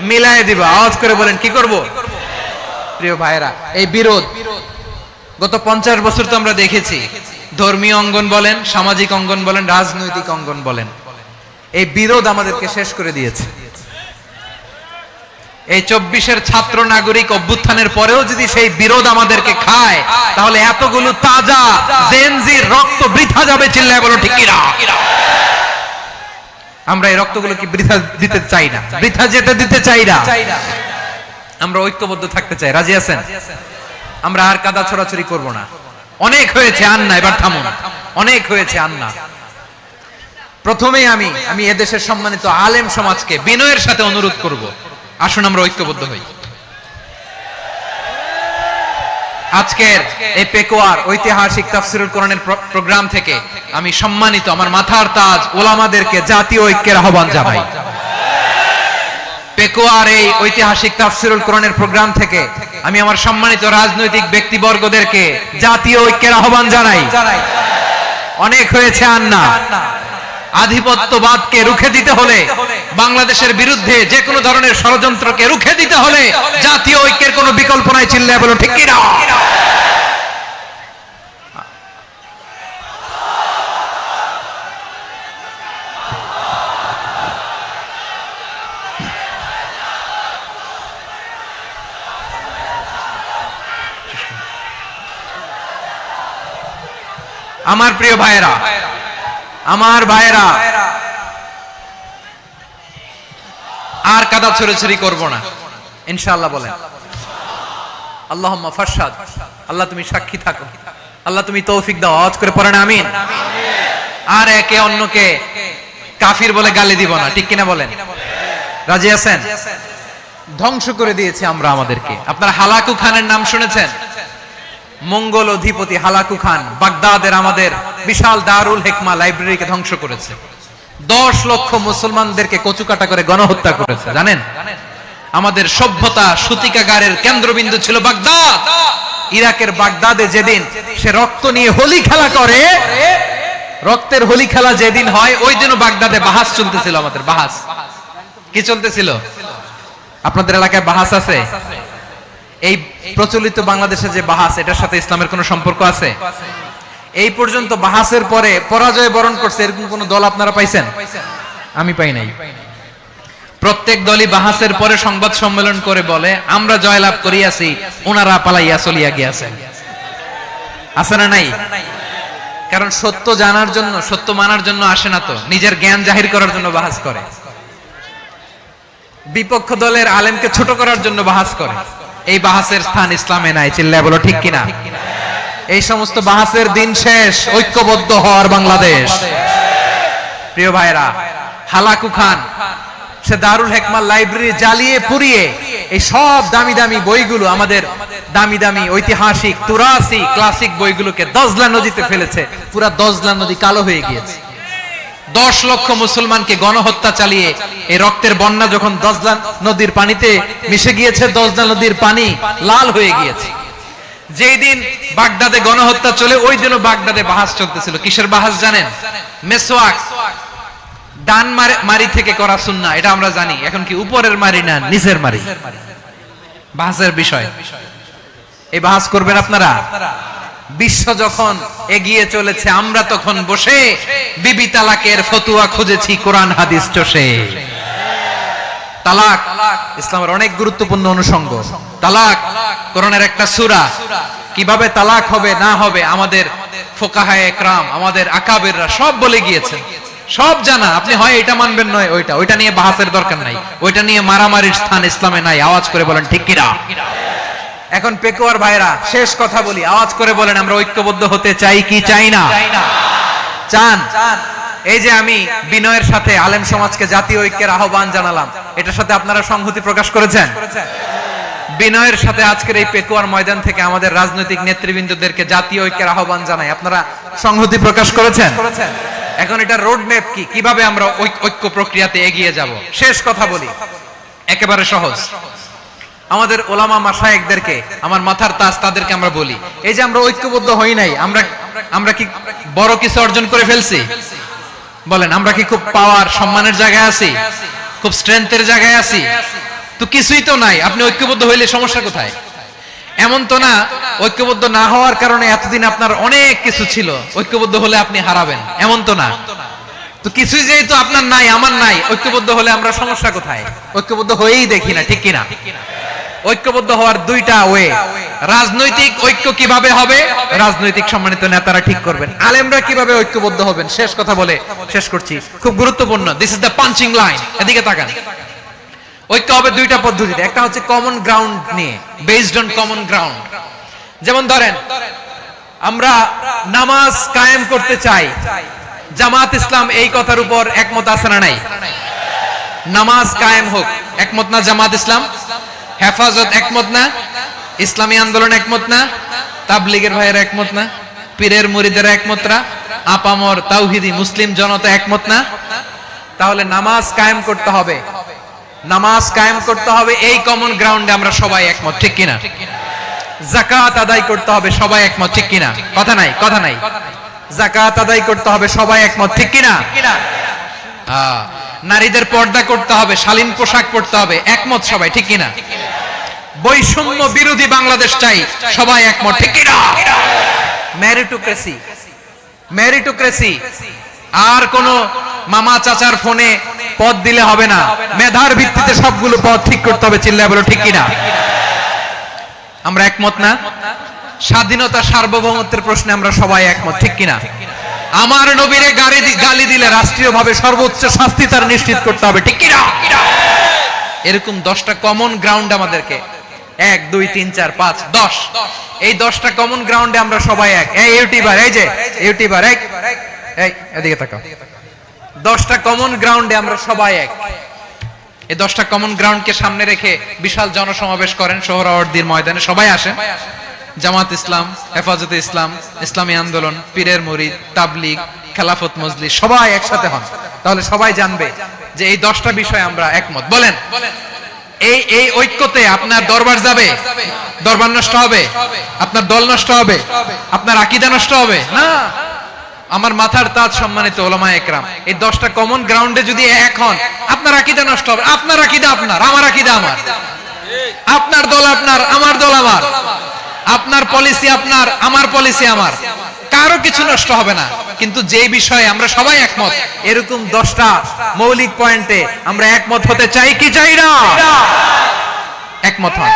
মিলাই দিব। আওয়াজ করে বলেন কি করব? প্রিয় ভাইরা, এই বিরোধ গত 50 বছর তো আমরা দেখেছি, ধর্মীয় অঙ্গন বলেন, সামাজিক অঙ্গন বলেন, রাজনৈতিক অঙ্গন বলেন, এই বিরোধ আমাদেরকে শেষ করে দিয়েছে। এই 24-এর ছাত্র নাগরিক অভ্যুত্থানের পরেও যদি সেই বিরোধ আমাদেরকে খায়, তাহলে এতগুলো তাজা জেনজির রক্ত বৃথা যাবে। চিল্লায় বলো ঠিক কিনা? আমরা এই রক্তগুলো কি বৃথা দিতে চাই না, বৃথা যেতে দিতে চাই না। আমরা ঐক্যবদ্ধ থাকতে চাই। রাজি আছেন? আমরা আর কাদা ছড়াছড়ি করব না। অনেক হয়েছে আন্না, এবার থামুন। অনেক হয়েছে আন্না। প্রথমেই আমি এদেশের সম্মানিত আলেম সমাজকে বিনয়ের সাথে অনুরোধ করব, আসুন আমরা ঐক্যবদ্ধ হই। আজকের এই পেকুয়ার ঐতিহাসিক তাফসিরুল কোরআনের প্রোগ্রাম থেকে আমি সম্মানিত আমার মাথার তাজ ওলামাদেরকে জাতীয় ঐক্যের আহ্বান জানাই। পেকুয়ার এই ঐতিহাসিক তাফসিরুল কোরআনের প্রোগ্রাম থেকে আমি আমার সম্মানিত রাজনৈতিক ব্যক্তিবর্গদেরকে জাতীয় ঐক্যের আহ্বান জানাই। অনেক হয়েছে আন্না। আধিপত্যবাদকে রুখে দিতে হলে, বাংলাদেশের বিরুদ্ধে যে কোনো ধরনের ষড়যন্ত্রকে রুখে দিতে হলে জাতীয় ঐক্যের কোনো বিকল্প নাই। চিল্লায় বলো ঠিক কিনা? আমার প্রিয় ভাইয়েরা, আমার ভাইয়েরা, আর কাদা ছড়াছড়ি করব না ইনশাআল্লাহ বলেন। আল্লাহুম্মা ফারশাদ, আল্লাহ তুমি সাক্ষী থাকো, আল্লাহ তুমি তৌফিক দাও। আওয়াজ করে পড়েন আমিন। আর একে অন্যকে কাফির বলে গালি দিব না। ঠিক কিনা বলেন? রাজি আছেন? ধ্বংস করে দিয়েছি আমরা আমাদেরকে। আপনারা হালাকু খানের নাম শুনেছেন? মঙ্গল অধিপতি হালাকু খান বাগদাদের আমাদের বিশাল দারুল হিকমা লাইব্রেরিকে ধ্বংস করেছে। 10 লক্ষ মুসলমানদেরকে কচুকাটা করে গণহত্যা করেছে। জানেন? আমাদের সভ্যতা সূতিকাগারের কেন্দ্রবিন্দু ছিল বাগদাদ। ইরাকের বাগদাদে যেদিন সে রক্ত নিয়ে হোলি খেলা করে, রক্তের হোলি খেলা যেদিন হয়, ওই দিনও বাগদাদে বাহাস চলতেছিল। আমাদের বাহাস কি চলতেছিল? আপনাদের এলাকায় বাহাস আছে? এই প্রচলিত বাংলাদেশে যে বাহাস, এটার সাথে ইসলামের কোনো সম্পর্ক আছে? এই পর্যন্ত বাহাসের পরে পরাজয় বরণ করছে এরকম কোন দল আপনারা পাইছেন? আমি পাই নাই। প্রত্যেক দলই বাহাসের পরে সংবাদ সম্মেলন করে বলে আমরা জয়লাভ করিয়াছি, ওনারা পালাইয়া চলিয়া গিয়াছেন। আছে না নাই? কারণ সত্য জানার জন্য, সত্য মানার জন্য আসে না তো, নিজের জ্ঞান জাহির করার জন্য বাহাস করে। বিপক্ষ দলের আলেমকে ছোট করার জন্য বাহাস করে। এই বাহাসের স্থান ইসলামে নাই, চিল্লায় বলো ঠিক কিনা। এই সমস্ত বাহাসের দিন শেষ, ঐক্যবদ্ধ হওয়ার বাংলাদেশ। প্রিয় ভাইরা, হালাকু খান সে দারুল হেকমার লাইব্রেরি জ্বালিয়ে পুড়িয়ে এই সব দামি দামি বইগুলো, আমাদের দামি দামি ঐতিহাসিক তুরাসি ক্লাসিক বইগুলোকে দজলা নদীতে ফেলেছে। পুরা দজলা নদী কালো হয়ে গিয়েছে। 10 লক্ষ মুসলমানকে গণহত্যা চালিয়ে এই রক্তের বন্যা যখন দজলা নদীর পানিতে মিশে গিয়েছে, দজলা নদীর পানি লাল হয়ে গিয়েছে। যেই দিন বাগদাদে গণহত্যা চলে, ওই দিনও বাগদাদে বাহাস চলতেছিল। কিসের বাহাস জানেন? মেসওয়াক, ডান মারি থেকে করা সুন্নাহ, এটা আমরা জানি। এখন কি উপরের মারি না নিচের মারি? বাহাসের বিষয়। এই বাহাস করবেন আপনারা। বিশ্ব যখন এগিয়ে চলেছে, আমরা তখন বসে বিবি তালাকের ফতুয়া খুঁজেছি কোরআন হাদিস চষে। তালাক ইসলামের অনেক গুরুত্বপূর্ণ অনুষঙ্গ। তালাক কোরআনের একটা সূরা। কিভাবে তালাক হবে না হবে আমাদের ফুকাহায়ে একরাম, আমাদের আকাবেররা সব বলে গিয়েছে, সব জানা। আপনি হয় এটা মানবেন, নয় ওইটা নিয়ে বাহাসের দরকার নাই, ওইটা নিয়ে মারামারির স্থান ইসলামে নাই। আওয়াজ করে বলেন ঠিক কিনা। এখন পেকুয়ার ভাইরা, শেষ কথা বলি, আওয়াজ করে বলেন আমরা ঐক্যবদ্ধ হতে চাই কি চাই না? চান। এই যে আমি বিনয়ের সাথে আলেম সমাজকে জাতীয় ঐক্যের আহ্বান জানালাম, এটার সাথে আপনারা সংহতি প্রকাশ করেছেন? বিনয়ের সাথে আজকের এই পেকুয়ার ময়দান থেকে আমাদের রাজনৈতিক নেতৃবৃন্দদেরকে জাতীয় ঐক্যের আহ্বান জানাই, আপনারা সংহতি প্রকাশ করেছেন? এখন এটা রোড ম্যাপ কি, কিভাবে আমরা ঐক্য প্রক্রিয়াতে এগিয়ে যাব? শেষ কথা বলি, একেবারে সহজ। আমাদের ওলামা মাশায়েখদেরকে, আমার মাথার তাজ, তাদেরকে আমরা বলি, এই যে আমরা ঐক্যবদ্ধ হই নাই, আমরা কি বড় কিছু অর্জন করে ফেলছি? বলেন, আমরা কি খুব পাওয়ার সম্মানের জায়গায় আছি? খুব স্ট্রেংথের জায়গায় আছি? তো কিছুই তো নাই। আপনি ঐক্যবদ্ধ হইলে সমস্যা কোথায়? এমন তো না ঐক্যবদ্ধ না হওয়ার কারণে এতদিন আপনার অনেক কিছু ছিল, ঐক্যবদ্ধ হলে আপনি হারাবেন, এমন তো না। তো কিছুই যেহেতু আপনার নাই, আমার নাই, ঐক্যবদ্ধ হলে আমরা সমস্যা কোথায়? ঐক্যবদ্ধ হয়েই দেখি না, ঠিক কিনা? ঐক্যবদ্ধ হওয়ার দুইটা ওয়ে। রাজনৈতিক ঐক্য কিভাবে হবে? রাজনৈতিক সম্মানিত নেতারা ঠিক করবেন। আলেমরা কিভাবে ঐক্যবদ্ধ হবেন? শেষ কথা বলে শেষ করছি, খুব গুরুত্বপূর্ণ। This is the punching line. এদিকে তাকান। ঐক্য হবে দুইটা পদ্ধতিতে। একটা হচ্ছে কমন গ্রাউন্ড নিয়ে, বেসড অন কমন গ্রাউন্ড। যেমন ধরেন, আমরা নামাজ কায়েম করতে চাই, জামাত ইসলাম এই কথার উপর একমত আছে না নাই? নামাজ কায়েম হোক, একমত না জামাত ইসলাম? হেফাজত একমত না? ইসলামী আন্দোলন একমত না? তাবলীগের ভাইয়েরা একমত না? পীরের মুরিদেরা একমত না? আপামর তাওহীদি মুসলিম জনতা একমত না? তাহলে নামাজ কায়েম করতে হবে, নামাজ কায়েম করতে হবে, এই কমন গ্রাউন্ডে আমরা সবাই একমত, ঠিক কিনা? যাকাত আদায় করতে হবে, সবাই একমত, ঠিক কিনা? কথা নাই, কথা নাই। যাকাত আদায় করতে হবে, সবাই একমত, ঠিক কিনা? নারীদের পর্দা করতে হবে, শালীন পোশাক পরতে হবে, একমত সবাই, ঠিক কিনা? বৈষম্য বিরোধী বাংলাদেশ চাই, সবাই একমত, ঠিক কিনা? মেরিটোক্রেসি, মেরিটোক্রেসি, আর কোন মামা চাচার ফোনে পদ দিলে হবে না, মেধার ভিত্তিতে সবগুলো পদ ঠিক করতে হবে, চিল্লায় বলো ঠিক কিনা? আমরা একমত না? স্বাধীনতা সার্বভৌমত্বের প্রশ্নে আমরা সবাই একমত, ঠিক কিনা? আমার নবীরে গালি দিলে রাষ্ট্রীয়ভাবে সর্বোচ্চ শাস্তি তার নিশ্চিত করতে হবে, ঠিক কিনা? এরকম 10টা কমন গ্রাউন্ড আমাদেরকে, 1 2 3 4 5 10, এই 10টা কমন গ্রাউন্ডে আমরা সবাই এক। এই ইউটিউবার, এই যে ইউটিউবার, এই এদিকে তাকাও। 10টা কমন গ্রাউন্ডে আমরা সবাই এক। এই 10টা কমন গ্রাউন্ডকে সামনে রেখে বিশাল জনসমাবেশ করেন সোহরাওয়ার্দীর ময়দানে, সবাই আসেন। জামাত ইসলাম, হেফাজতে ইসলাম, ইসলামী আন্দোলন, পীরের মুরিদ, তাবলীগ, খেলাফত মজলিস, সবাই একসাথে হন। তাহলে সবাই জানবে যে এই 10টা বিষয় আমরা একমত। বলেন, এই ঐক্যতে আপনার দরবার যাবে? দরবার নষ্ট হবে? আপনার দল নষ্ট হবে? আপনার আকীদা নষ্ট হবে না? আমার মাথার তাজ সম্মানিত ওলামায়ে একরাম, এই 10টা কমন গ্রাউন্ডে যদি এক হন, আপনার আকীদা নষ্ট হবে? আপনার আকীদা আপনার, আমার আকীদা আমার, আপনার দল আপনার, আমার দল আমার, আপনার পলিসি আপনার, আমার পলিসি আমার, কারো কিছু নষ্ট হবে না। কিন্তু যে বিষয়ে আমরা সবাই একমত, এরকম 10টা মৌলিক পয়েন্টে আমরা একমত হতে চাই কি চাই না? একমত হন।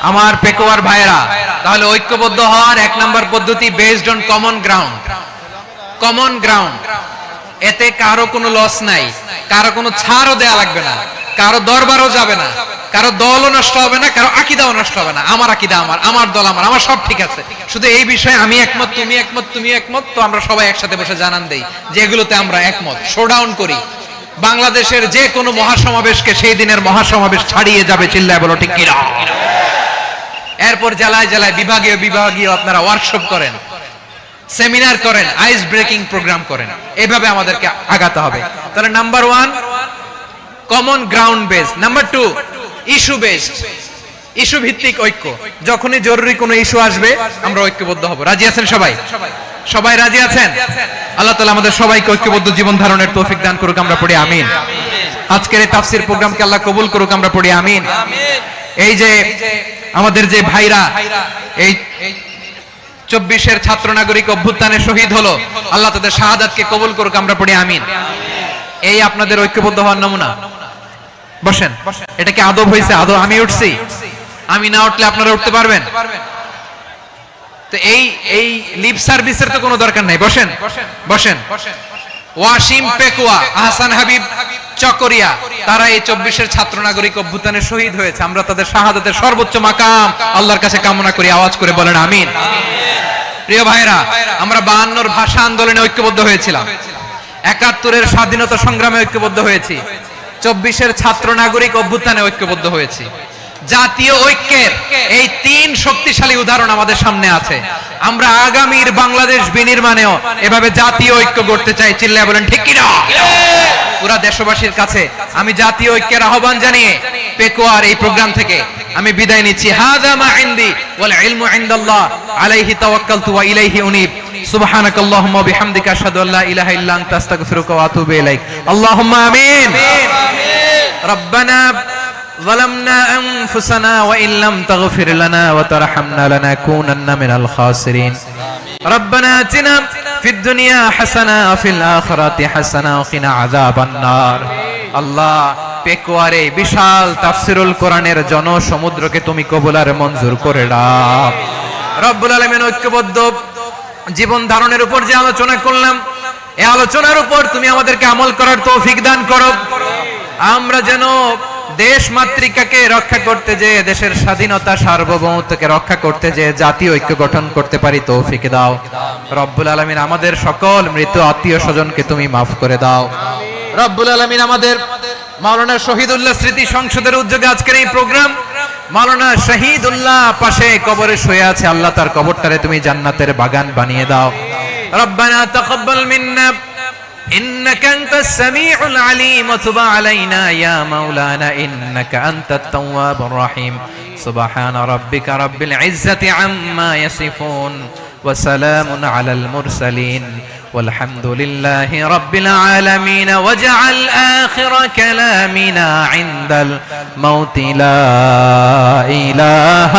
আমার পেকোয়ার ভাইরা, তাহলে ঐক্যবদ্ধ হওয়ার এক নম্বর পদ্ধতি based on common ground. Common ground, এতে কারো কোনো লস নাই, কারো কোনো ছাড়ও দেয়া লাগবে না, কারো দরবারও যাবে না, কারো দলও নষ্ট হবে না, কারো আকীদাও নষ্ট হবে না। আমার আকীদা আমার, আমার দল আমার, আমার সব ঠিক আছে। শুধু এই বিষয়ে আমি একমত, তুমি একমত, তুমি একমত, তো আমরা সবাই একসাথে বসে জানান দেই যে এগুলোতে আমরা একমত, শোডাউন করি। বাংলাদেশের যে কোনো মহাসমাবেশকে সেই দিনের মহাসমাবেশ ছাড়িয়ে যাবে, চিল্লায় বলো ঠিক কিনা। এরপর জেলায় জেলায় বিভাগীয় বিভাগীয় আপনারা ওয়ার্কশপ করেন, সেমিনার করেন, আইস ব্রেকিং প্রোগ্রাম করেন, এইভাবে আমাদেরকে আগাতে হবে। তাহলে number 1 common ground base, number 2 issue based, issue ভিত্তিক ঐক্য। যখনই জরুরি কোনো ইস্যু আসবে আমরা ঐক্যবদ্ধ হব। রাজি আছেন সবাই? সবাই রাজি আছেন? আল্লাহ তাআলা আমাদের সবাইকে ঐক্যবদ্ধ জীবন ধারণের তৌফিক দান করুক, আমরা পড়ি আমিন। আজকের এই তাফসীর প্রোগ্রামকে আল্লাহ কবুল করুক, আমরা পড়ি আমিন। এই যে আমাদের যে ভাইরা এই 24-এর ছাত্র নাগরিক অভ্যুত্থানে শহীদ হলো, আল্লাহ তাদের শাহাদাতকে কবুল করুক, আমরা পড়ি আমিন। এই আপনাদের ঐক্যবদ্ধ হওয়ার নমুনা। বসেন, এটা কি আদব হয়েছে? আদব আমি উঠছি, আমি না উঠলে আপনারা উঠতে পারবেন? তো এই লিপ সার্ভিসের তো কোনো দরকার নাই। বসেন বসেন। ওয়াসিম পেকুয়া, আহসান হাবিব চকরিয়া, তারা এই 24-এর ছাত্র নাগরিক অভ্যুত্থানে শহীদ হয়েছে। আমরা তাদের শাহাদাতের সর্বোচ্চ মাকাম আল্লাহর কাছে কামনা করি, আওয়াজ করে বলেন আমিন। প্রিয় ভাইরা, আমরা 52-র ভাষা আন্দোলনে ঐক্যবদ্ধ হয়েছিলাম, 71-এর স্বাধীনতা সংগ্রামে ঐক্যবদ্ধ হয়েছি, 24-এর ছাত্র নাগরিক অভ্যুত্থানে ঐক্যবদ্ধ হয়েছি। জাতীয় ঐক্যের এই 3 শক্তিশালী উদাহরণ আমাদের সামনে আছে। আমরা আগামীর বাংলাদেশ বিনির্মাণেও এভাবে জাতীয় ঐক্য গড়তে চাই, চিল্লায় বলেন ঠিক কিনা। পুরা দেশবাসীর কাছে আমি জাতীয় ঐক্যের আহ্বান জানিয়ে পেকুয়ার এই প্রোগ্রাম থেকে আমি বিদায় নিচ্ছি। হাযা মা ইনদি ওয়াল ইলমু ইনদাল্লাহ, আলাইহি তাওয়াক্কালতু ওয়া ইলাইহি উনীব। সুবহানাকাল্লাহুম্মা ওয়া বিহামদিকা আশহাদু আল্লা ইলাহা ইল্লা আনতা আস্তাগফিরুকা ওয়া আতুবু ইলাইক। আল্লাহুম্মা আমিন। রব্বানা ظلمنا أنفسنا وإن لم تغفر لنا وترحمنا لنكونن من الخاسرين. ربنا آتنا في الدنيا حسنة وفي الآخرة حسنة وقنا عذاب النار. আল্লাহ, পেকুয়ারে বিশাল তাফসিরুল কোরআনের জনসমুদ্রকে তুমি কবুল আর মঞ্জুর করে দাও। রব্বুল আলামিন, ঐক্যবদ্ধ জীবন ধারণের উপর যে আলোচনা করলাম, এই আলোচনার উপর তুমি আমাদেরকে আমল করার তৌফিক দান করো। আমরা যেন দেশ মাতৃকাকে রক্ষা করতে যে, দেশের স্বাধীনতা সার্বভৌমত্বকে রক্ষা করতে যে জাতীয় ঐক্য গঠন করতে পারি, তৌফিক দাও। রব্বুল আলামিন, আমাদের সকল মৃত আত্মীয় স্বজনকে তুমি মাফ করে দাও। রব্বুল আলামিন, আমাদের মাওলানা শহীদুল্লাহ স্মৃতি সংসদের উদ্যোগে আজকের এই প্রোগ্রাম, মাওলানা শহীদুল্লাহ পাশে কবরে শুয়ে আছে, আল্লাহ তার কবরটারে তুমি জান্নাতের বাগান বানিয়ে দাও। রব্বানা তাকাব্বাল মিন্না إنك أنت السميع العليم وتب علينا يا مولانا إنك أنت التواب الرحيم. سبحان ربك رب العزة عما يصفون وسلام على المرسلين والحمد لله رب العالمين. واجعل آخر كلامنا عند الموت لا إله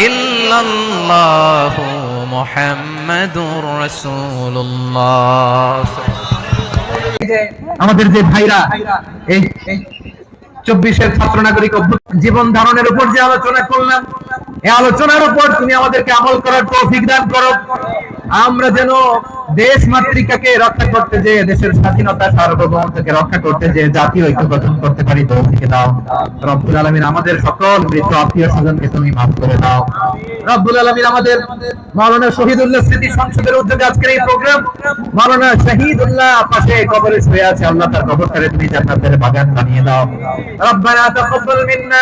إلا الله محمد رسول الله. আমাদের যে ভাইরা এই 24-এর ছাত্র নাগরিক জীবন ধারণের উপর যে আলোচনা করলাম, এই আলোচনার উপর তুমি আমাদেরকে আমল করার তৌফিক দান করো। আমরা যেন দেশ মাতৃকাকে রক্ষা করতে যে, দেশের স্বাধীনতা সার্বভৌমত্বকে রক্ষা করতে যে জাতীয় ঐক্য গঠন করতে পারি, তৌফিক দাও। রব্বুল আলামিন, আমাদের সকল মৃত আত্মীয় স্বজনকে তুমি মাফ করে দাও। রব্বুল আলামিন, আমাদের মাওলানা শহীদুল্লাহ স্মৃতি সংসদের উদ্যোগে আজকের এই প্রোগ্রাম, মাওলানা শহীদুল্লাহ পাশে কবরে শুয়ে আছে, আল্লাহ তার কবরটারে তুমি জান্নাতের বাগান বানিয়ে দাও। রব্বানা তাকাব্বাল মিন্না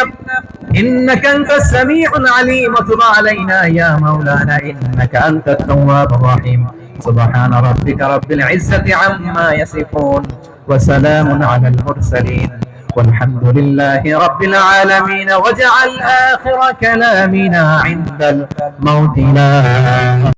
إنك أنت السميع العليم وتب علينا يا مولانا إنك أنت التواب الرحيم. سبحان ربك رب العزة عما يصفون وسلام على المرسلين والحمد لله رب العالمين. واجعل آخر كلامنا عند الموت لا